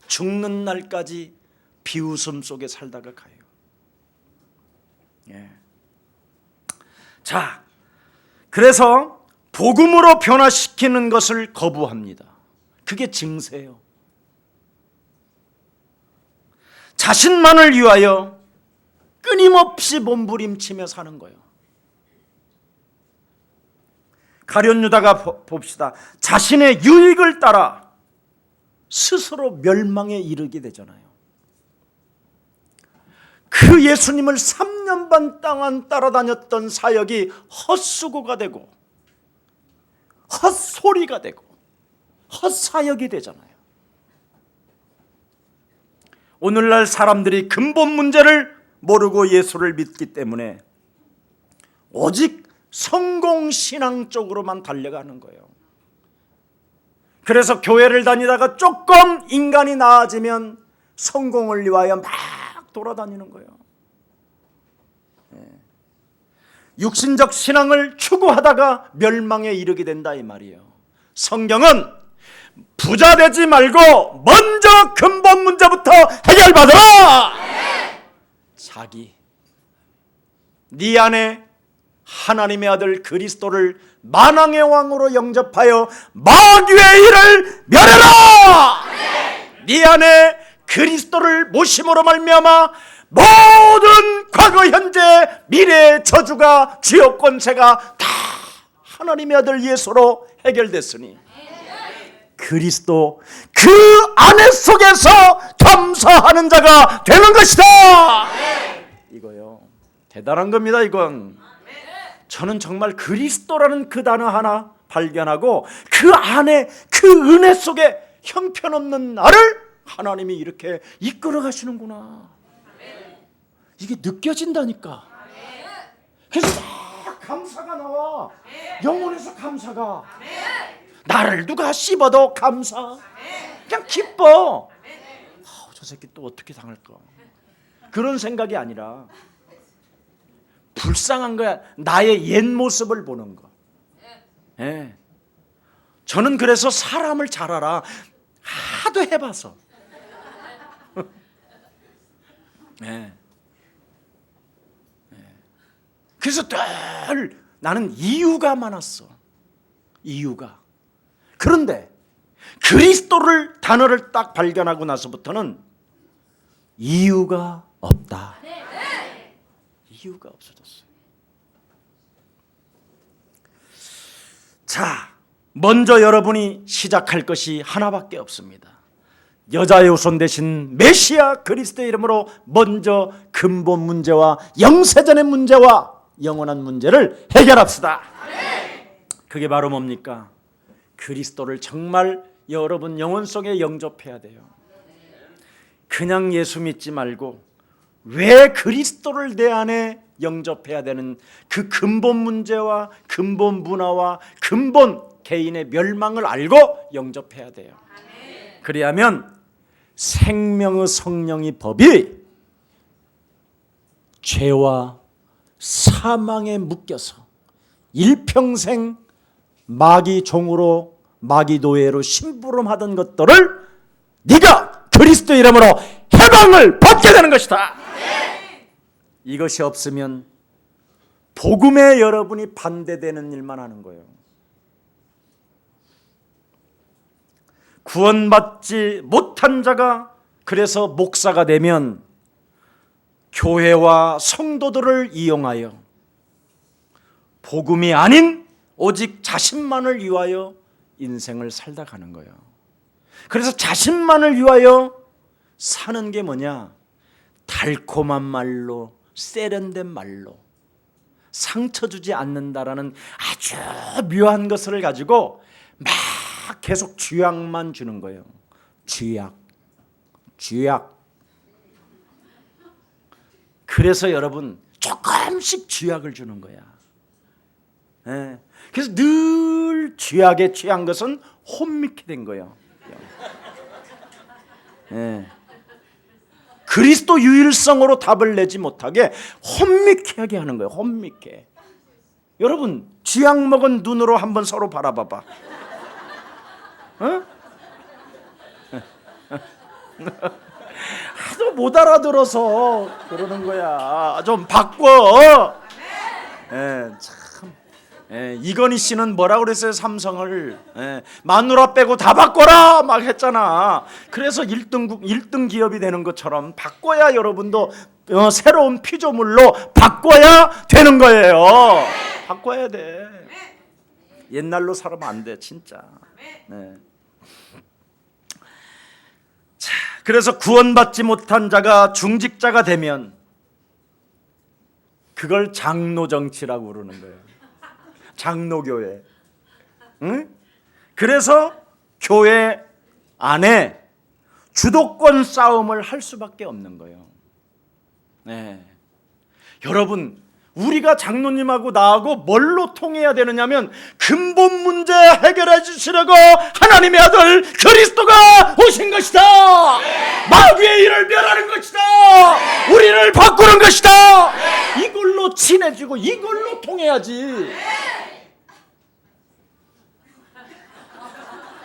죽는 날까지 비웃음 속에 살다가 가요. 예. 자, 그래서 복음으로 변화시키는 것을 거부합니다. 그게 증세예요. 자신만을 위하여 끊임없이 몸부림치며 사는 거예요. 가룟 유다가 봅시다. 자신의 유익을 따라 스스로 멸망에 이르게 되잖아요. 그 예수님을 3년 반 동안 따라다녔던 사역이 헛수고가 되고 헛소리가 되고 헛사역이 되잖아요. 오늘날 사람들이 근본 문제를 모르고 예수를 믿기 때문에 오직 성공신앙 쪽으로만 달려가는 거예요. 그래서 교회를 다니다가 조금 인간이 나아지면 성공을 위하여 막 돌아다니는 거예요. 육신적 신앙을 추구하다가 멸망에 이르게 된다 이 말이에요. 성경은 부자 되지 말고 먼저 근본 문제부터 해결받아라. 자기, 네 안에 하나님의 아들 그리스도를 만왕의 왕으로 영접하여 마귀의 일을 멸해라. 네 안에 그리스도를 모심으로 말미암아 모든 과거 현재 미래의 저주가 지역 권세가 다 하나님의 아들 예수로 해결됐으니 그리스도 그 안에 속에서 감사하는 자가 되는 것이다. 이거요. 대단한 겁니다. 이건. 저는 정말 그리스도라는 그 단어 하나 발견하고 그 안에 그 은혜 속에 형편없는 나를 하나님이 이렇게 이끌어 가시는구나. 이게 느껴진다니까. 그래서 막 감사가 나와. 영혼에서 감사가. 나를 누가 씹어도 감사. 그냥 기뻐. 저 새끼 또 어떻게 당할까. 그런 생각이 아니라 불쌍한 거야. 나의 옛 모습을 보는 거. 예. 저는 그래서 사람을 잘 알아. 하도 해봐서. 예. 그래서 늘 나는 이유가 많았어. 이유가. 그런데 그리스도를 단어를 딱 발견하고 나서부터는 이유가 없다. 이유가 없어졌어요. 자, 먼저 여러분이 시작할 것이 하나밖에 없습니다. 여자의 후손 대신 메시아 그리스도의 이름으로 먼저 근본 문제와 영세전의 문제와 영원한 문제를 해결합시다. 그게 바로 뭡니까? 그리스도를 정말 여러분 영혼 속에 영접해야 돼요. 그냥 예수 믿지 말고 왜 그리스도를 내 안에 영접해야 되는 그 근본 문제와 근본 문화와 근본 개인의 멸망을 알고 영접해야 돼요. 그래야면 생명의 성령의 법이 죄와 사망에 묶여서 일평생 마귀 종으로 마귀 노예로 심부름하던 것들을 네가 그리스도 이름으로 해방을 받게 되는 것이다. 이것이 없으면 복음에 여러분이 반대되는 일만 하는 거예요. 구원받지 못한 자가 그래서 목사가 되면 교회와 성도들을 이용하여 복음이 아닌 오직 자신만을 위하여 인생을 살다 가는 거예요. 그래서 자신만을 위하여 사는 게 뭐냐? 달콤한 말로, 세련된 말로 상처 주지 않는다라는 아주 묘한 것을 가지고 막 계속 쥐약만 주는 거예요. 쥐약. 그래서 여러분 조금씩 쥐약을 주는 거야. 그래서 늘 쥐약에 취한 것은 혼미케 된 거예요. 그리스도 유일성으로 답을 내지 못하게 혼미케 하게 하는 거예요. 혼미케. 여러분 쥐약 먹은 눈으로 한번 서로 바라봐봐. 하도 못 알아들어서 그러는 거야. 좀 바꿔. 참. 이건희 씨는 뭐라고 그랬어요? 삼성을 마누라 빼고 다 바꿔라 막 했잖아. 그래서 1등 기업이 되는 것처럼 바꿔야 여러분도 새로운 피조물로 바꿔야 되는 거예요. 바꿔야 돼. 옛날로 살면 안 돼 진짜. 자, 그래서 구원받지 못한 자가 중직자가 되면 그걸 장로정치라고 부르는 거예요. 장로교회. 그래서 교회 안에 주도권 싸움을 할 수밖에 없는 거예요. 여러분 우리가 장로님하고 나하고 뭘로 통해야 되느냐면 근본 문제 해결해 주시려고 하나님의 아들 그리스도가 오신 것이다. 마귀의 일을 멸하는 것이다. 우리를 바꾸는 것이다. 이걸로 친해지고 이걸로 통해야지.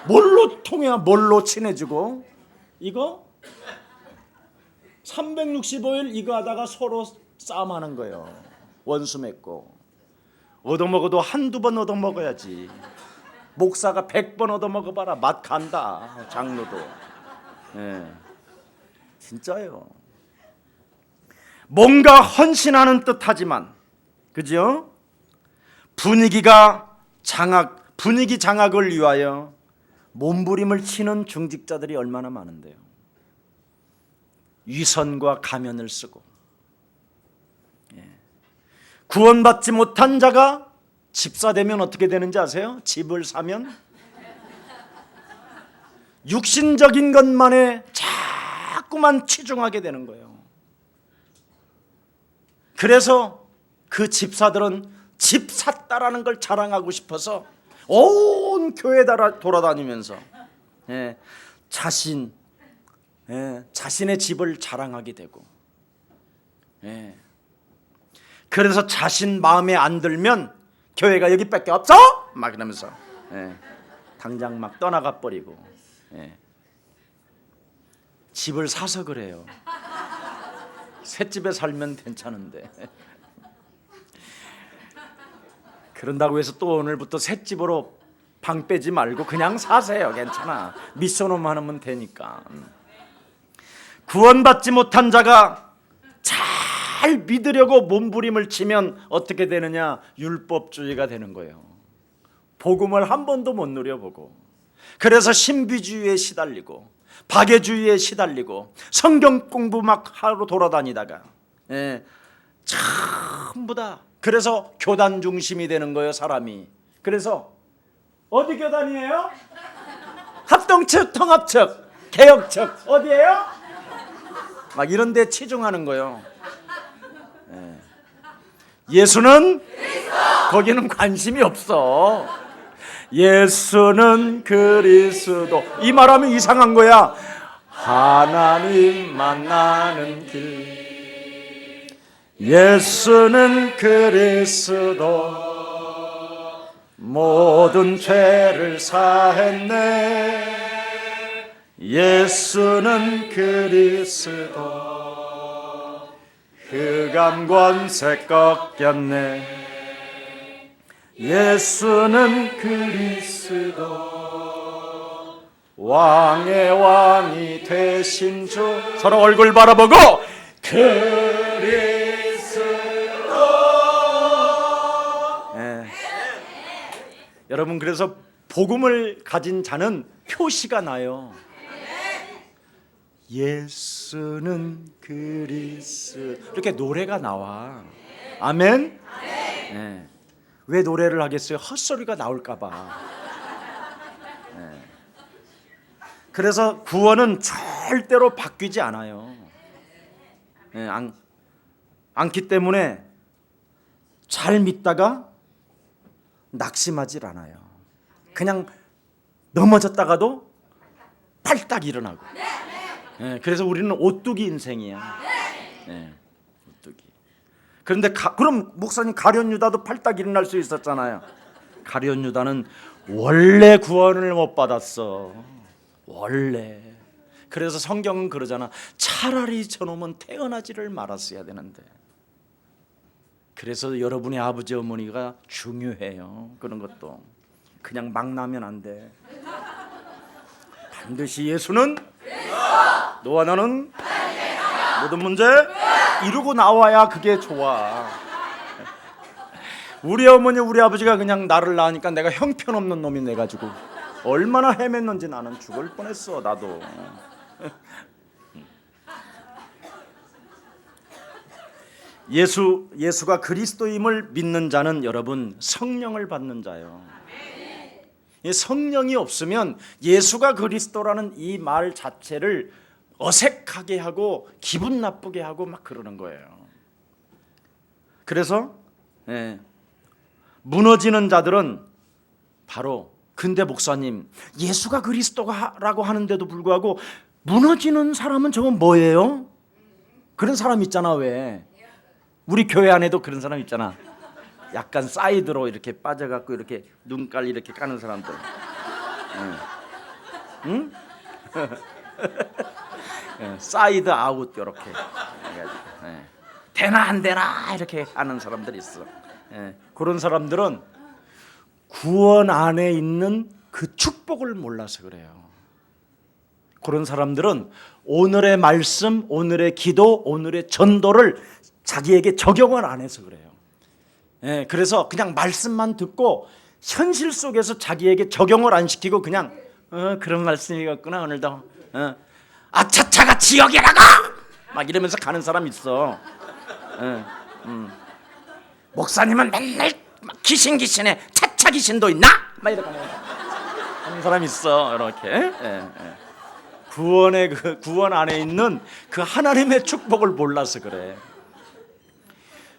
뭘로 통해야 뭘로 친해지고? 이거 365일 이거 하다가 서로 싸움하는 거예요. 원수 맺고 얻어먹어도 한두 번 얻어먹어야지. 목사가 100번 얻어먹어봐라 맛 간다. 장로도. 진짜요. 뭔가 헌신하는 듯하지만 그죠? 분위기 장악을 위하여 몸부림을 치는 중직자들이 얼마나 많은데요. 위선과 가면을 쓰고 구원받지 못한 자가 집사 되면 어떻게 되는지 아세요? 집을 사면 육신적인 것만에 자꾸만 치중하게 되는 거예요. 그래서 그 집사들은 집 샀다라는 걸 자랑하고 싶어서 온 교회 돌아다니면서 자신의 집을 자랑하게 되고 그래서 자신 마음에 안 들면 교회가 여기밖에 없어? 막 이러면서 당장 막 떠나가 버리고 집을 사서 그래요. 셋집에 살면 괜찮은데 그런다고 해서 또 오늘부터 셋집으로 방 빼지 말고 그냥 사세요. 괜찮아. 미션홈 하면 되니까. 구원받지 못한 자가 잘 믿으려고 몸부림을 치면 어떻게 되느냐? 율법주의가 되는 거예요. 복음을 한 번도 못 누려보고 그래서 신비주의에 시달리고 박애주의에 시달리고 성경 공부 막 하러 돌아다니다가 전부 다 그래서 교단 중심이 되는 거예요. 사람이. 그래서 어디 교단이에요? 합동측, 통합측, 개혁측 어디예요? 막 이런 데 치중하는 거예요. 예수는 그리스도! 거기는 관심이 없어. 예수는 그리스도 이 말하면 이상한 거야. 하나님 만나는 길. 예수는 그리스도 모든 죄를 사했네. 예수는 그리스도 흑암 권세 꺾였네. 예수는 그리스도 왕의 왕이 되신 주. 서로 얼굴 바라보고 그리스도. 네. 여러분, 그래서 복음을 가진 자는 표시가 나요. 예수는 그리스도 이렇게 노래가 나와. 아멘. 네. 왜 노래를 하겠어요? 헛소리가 나올까 봐. 네. 그래서 구원은 절대로 바뀌지 않아요. 네. 않기 때문에 잘 믿다가 낙심하질 않아요. 그냥 넘어졌다가도 팔딱 일어나고. 네. 그래서 우리는 오뚜기 인생이야. 네. 오뚜기. 그런데 그럼 목사님, 가룟 유다도 팔딱 일어날 수 있었잖아요. 가룟 유다는 원래 구원을 못 받았어. 원래. 그래서 성경은 그러잖아. 차라리 저놈은 태어나지를 말았어야 되는데. 그래서 여러분의 아버지 어머니가 중요해요. 그런 것도 그냥 막 나면 안 돼. 반드시 예수는 너와 나는 모든 문제 이루고 나와야 그게 좋아. 우리 어머니 우리 아버지가 그냥 나를 낳으니까 내가 형편없는 놈이 돼가지고 얼마나 헤맸는지 나는 죽을 뻔했어. 나도. 예수가 그리스도임을 믿는 자는 여러분 성령을 받는 자예요. 성령이 없으면 예수가 그리스도라는 이 말 자체를 어색하게 하고 기분 나쁘게 하고 막 그러는 거예요. 그래서 무너지는 자들은 바로, 근데 목사님 예수가 그리스도라고 하는데도 불구하고 무너지는 사람은 저건 뭐예요? 그런 사람 있잖아. 왜? 우리 교회 안에도 그런 사람 있잖아. 약간 사이드로 이렇게 빠져갖고 이렇게 눈깔 이렇게 까는 사람들. 응? 사이드 아웃 이렇게 되나 안 되나 이렇게 하는 사람들이 있어. 그런 사람들은 구원 안에 있는 그 축복을 몰라서 그래요. 그런 사람들은 오늘의 말씀, 오늘의 기도, 오늘의 전도를 자기에게 적용을 안 해서 그래요. 그래서 그냥 말씀만 듣고 현실 속에서 자기에게 적용을 안 시키고 그냥 그런 말씀이었구나 오늘도. 아차차가 지옥에 나가! 막 이러면서 가는 사람 있어. 목사님은 맨날 귀신해. 차차 귀신도 있나? 막 이렇게 하는 사람 있어. 이렇게. 구원 안에 있는 그 하나님의 축복을 몰라서 그래.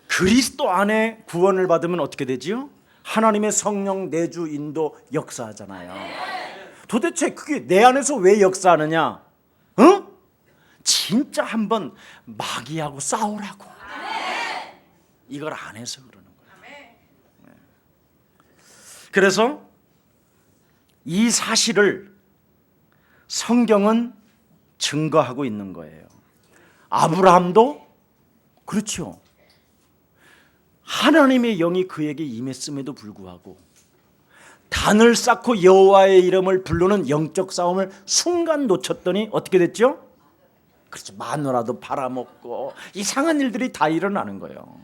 그리스도 안에 구원을 받으면 어떻게 되지요? 하나님의 성령 내주 인도 역사하잖아요. 도대체 그게 내 안에서 왜 역사하느냐? 진짜 한번 마귀하고 싸우라고. 이걸 안 해서 그러는 거예요. 그래서 이 사실을 성경은 증거하고 있는 거예요. 아브라함도 그렇죠. 하나님의 영이 그에게 임했음에도 불구하고 단을 쌓고 여호와의 이름을 부르는 영적 싸움을 순간 놓쳤더니 어떻게 됐죠? 그렇죠. 마누라도 팔아먹고 이상한 일들이 다 일어나는 거예요.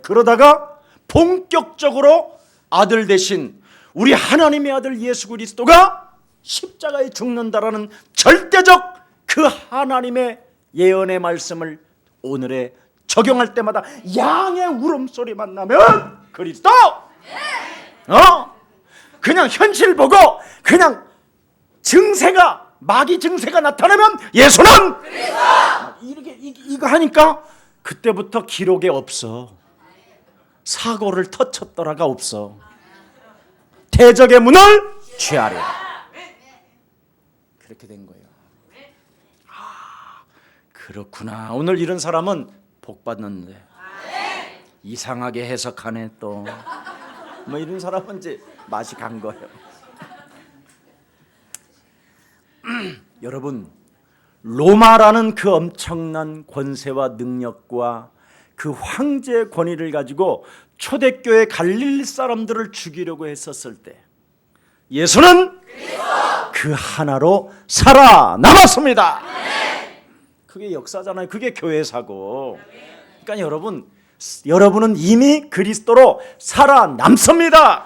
그러다가 본격적으로 아들 대신 우리 하나님의 아들 예수 그리스도가 십자가에 죽는다라는 절대적 그 하나님의 예언의 말씀을 오늘에 적용할 때마다 양의 울음소리만 나면 그리스도! 그냥 현실 보고 그냥 증세가 마귀 증세가 나타나면 예수는 그리스도! 이거 하니까 그때부터 기록에 없어. 사고를 터쳤더라가 없어. 대적의 문을 취하리라. 그렇게 된 거예요. 그렇구나. 오늘 이런 사람은 복 받는데 이상하게 해석하네 또. 뭐 이런 사람은 이제 맛이 간 거예요. 여러분, 로마라는 그 엄청난 권세와 능력과 그 황제의 권위를 가지고 초대교회 갈릴리 사람들을 죽이려고 했었을 때 예수는 그 하나로 살아남았습니다. 그게 역사잖아요. 그게 교회사고. 그러니까 여러분은 이미 그리스도로 살아남습니다.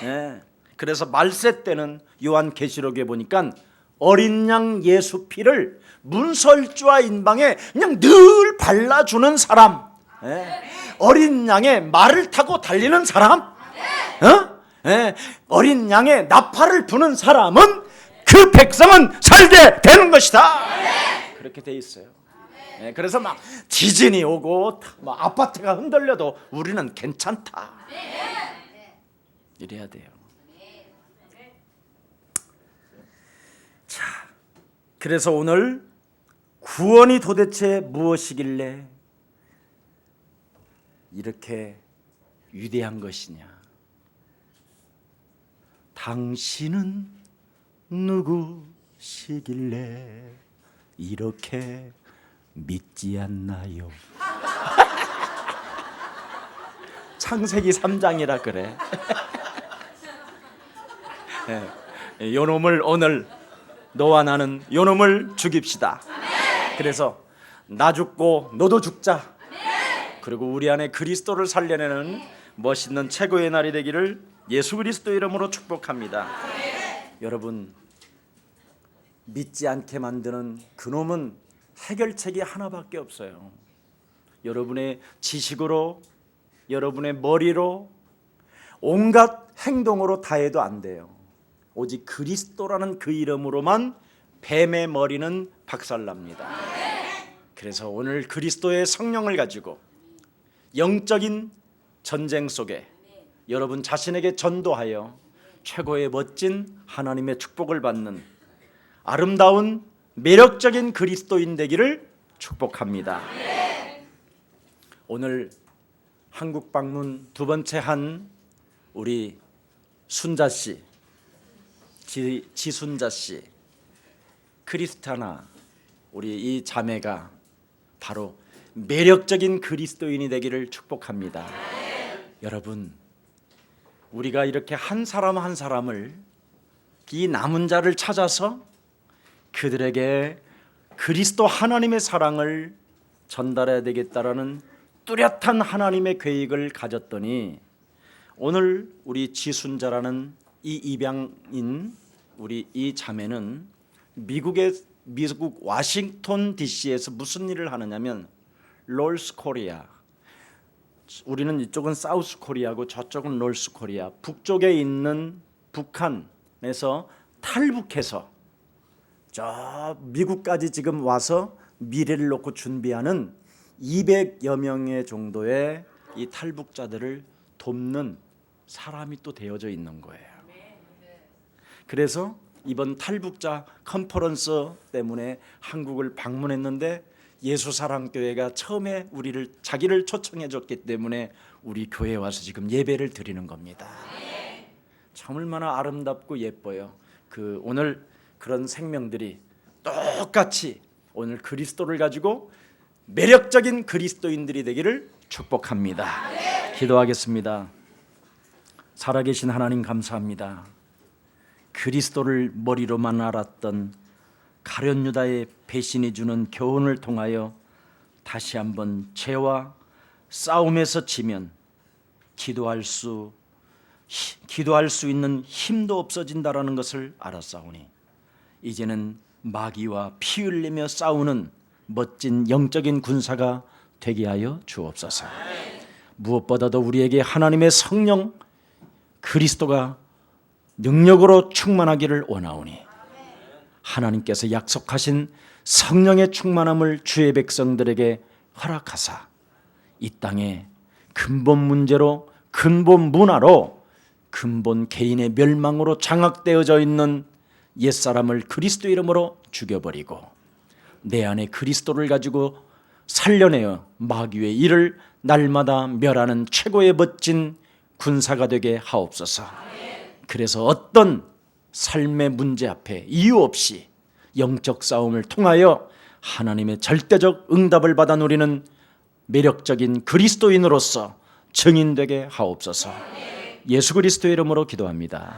네. 그래서 말세 때는 요한계시록에 보니까 어린 양 예수 피를 문설주와 인방에 그냥 늘 발라주는 사람, 어린 양의 말을 타고 달리는 사람, 어린 양의 나팔을 부는 사람은 그 백성은 살게 되는 것이다. 그렇게 돼 있어요. 그래서 막 지진이 오고 막 아파트가 흔들려도 우리는 괜찮다. 이래야 돼요. 자, 그래서 오늘 구원이 도대체 무엇이길래 이렇게 위대한 것이냐? 당신은 누구시길래 이렇게 믿지 않나요? 창세기 3장이라 그래. 요놈을 오늘 너와 나는 요놈을 죽입시다. 그래서 나 죽고 너도 죽자. 그리고 우리 안에 그리스도를 살려내는 멋있는 최고의 날이 되기를 예수 그리스도 이름으로 축복합니다. 여러분, 믿지 않게 만드는 그놈은 해결책이 하나밖에 없어요. 여러분의 지식으로, 여러분의 머리로, 온갖 행동으로 다 해도 안 돼요. 오직 그리스도라는 그 이름으로만 뱀의 머리는 박살납니다. 그래서 오늘 그리스도의 성령을 가지고 영적인 전쟁 속에 여러분 자신에게 전도하여 최고의 멋진 하나님의 축복을 받는 아름다운 매력적인 그리스도인 되기를 축복합니다. 오늘 한국 방문 두 번째 한 우리 순자 씨, 지순자 씨, 크리스타나 우리 이 자매가 바로 매력적인 그리스도인이 되기를 축복합니다. 여러분, 우리가 이렇게 한 사람 한 사람을, 이 남은 자를 찾아서 그들에게 그리스도 하나님의 사랑을 전달해야 되겠다라는 뚜렷한 하나님의 계획을 가졌더니 오늘 우리 지순자라는 이 입양인 우리 이 자매는 미국 워싱턴 DC에서 무슨 일을 하느냐면 롤스 코리아, 우리는 이쪽은 사우스 코리아고 저쪽은 롤스 코리아, 북쪽에 있는 북한에서 탈북해서 저 미국까지 지금 와서 미래를 놓고 준비하는 200여 명의 정도의 이 탈북자들을 돕는 사람이 또 되어져 있는 거예요. 그래서 이번 탈북자 컨퍼런스 때문에 한국을 방문했는데 예수사랑교회가 처음에 자기를 초청해 줬기 때문에 우리 교회에 와서 지금 예배를 드리는 겁니다. 참 얼마나 아름답고 예뻐요. 오늘 그런 생명들이 똑같이 오늘 그리스도를 가지고 매력적인 그리스도인들이 되기를 축복합니다. 기도하겠습니다. 살아계신 하나님 감사합니다. 그리스도를 머리로만 알았던 가룟 유다의 배신이 주는 교훈을 통하여 다시 한번 죄와 싸움에서 지면 기도할 수 있는 힘도 없어진다라는 것을 알았사오니 이제는 마귀와 피 흘리며 싸우는 멋진 영적인 군사가 되게 하여 주옵소서. 무엇보다도 우리에게 하나님의 성령 그리스도가 능력으로 충만하기를 원하오니 하나님께서 약속하신 성령의 충만함을 주의 백성들에게 허락하사 이 땅에 근본 문제로, 근본 문화로, 근본 개인의 멸망으로 장악되어져 있는 옛사람을 그리스도 이름으로 죽여버리고 내 안에 그리스도를 가지고 살려내어 마귀의 일을 날마다 멸하는 최고의 멋진 군사가 되게 하옵소서. 그래서 어떤 삶의 문제 앞에 이유 없이 영적 싸움을 통하여 하나님의 절대적 응답을 받아 누리는 매력적인 그리스도인으로서 증인되게 하옵소서. 예수 그리스도의 이름으로 기도합니다.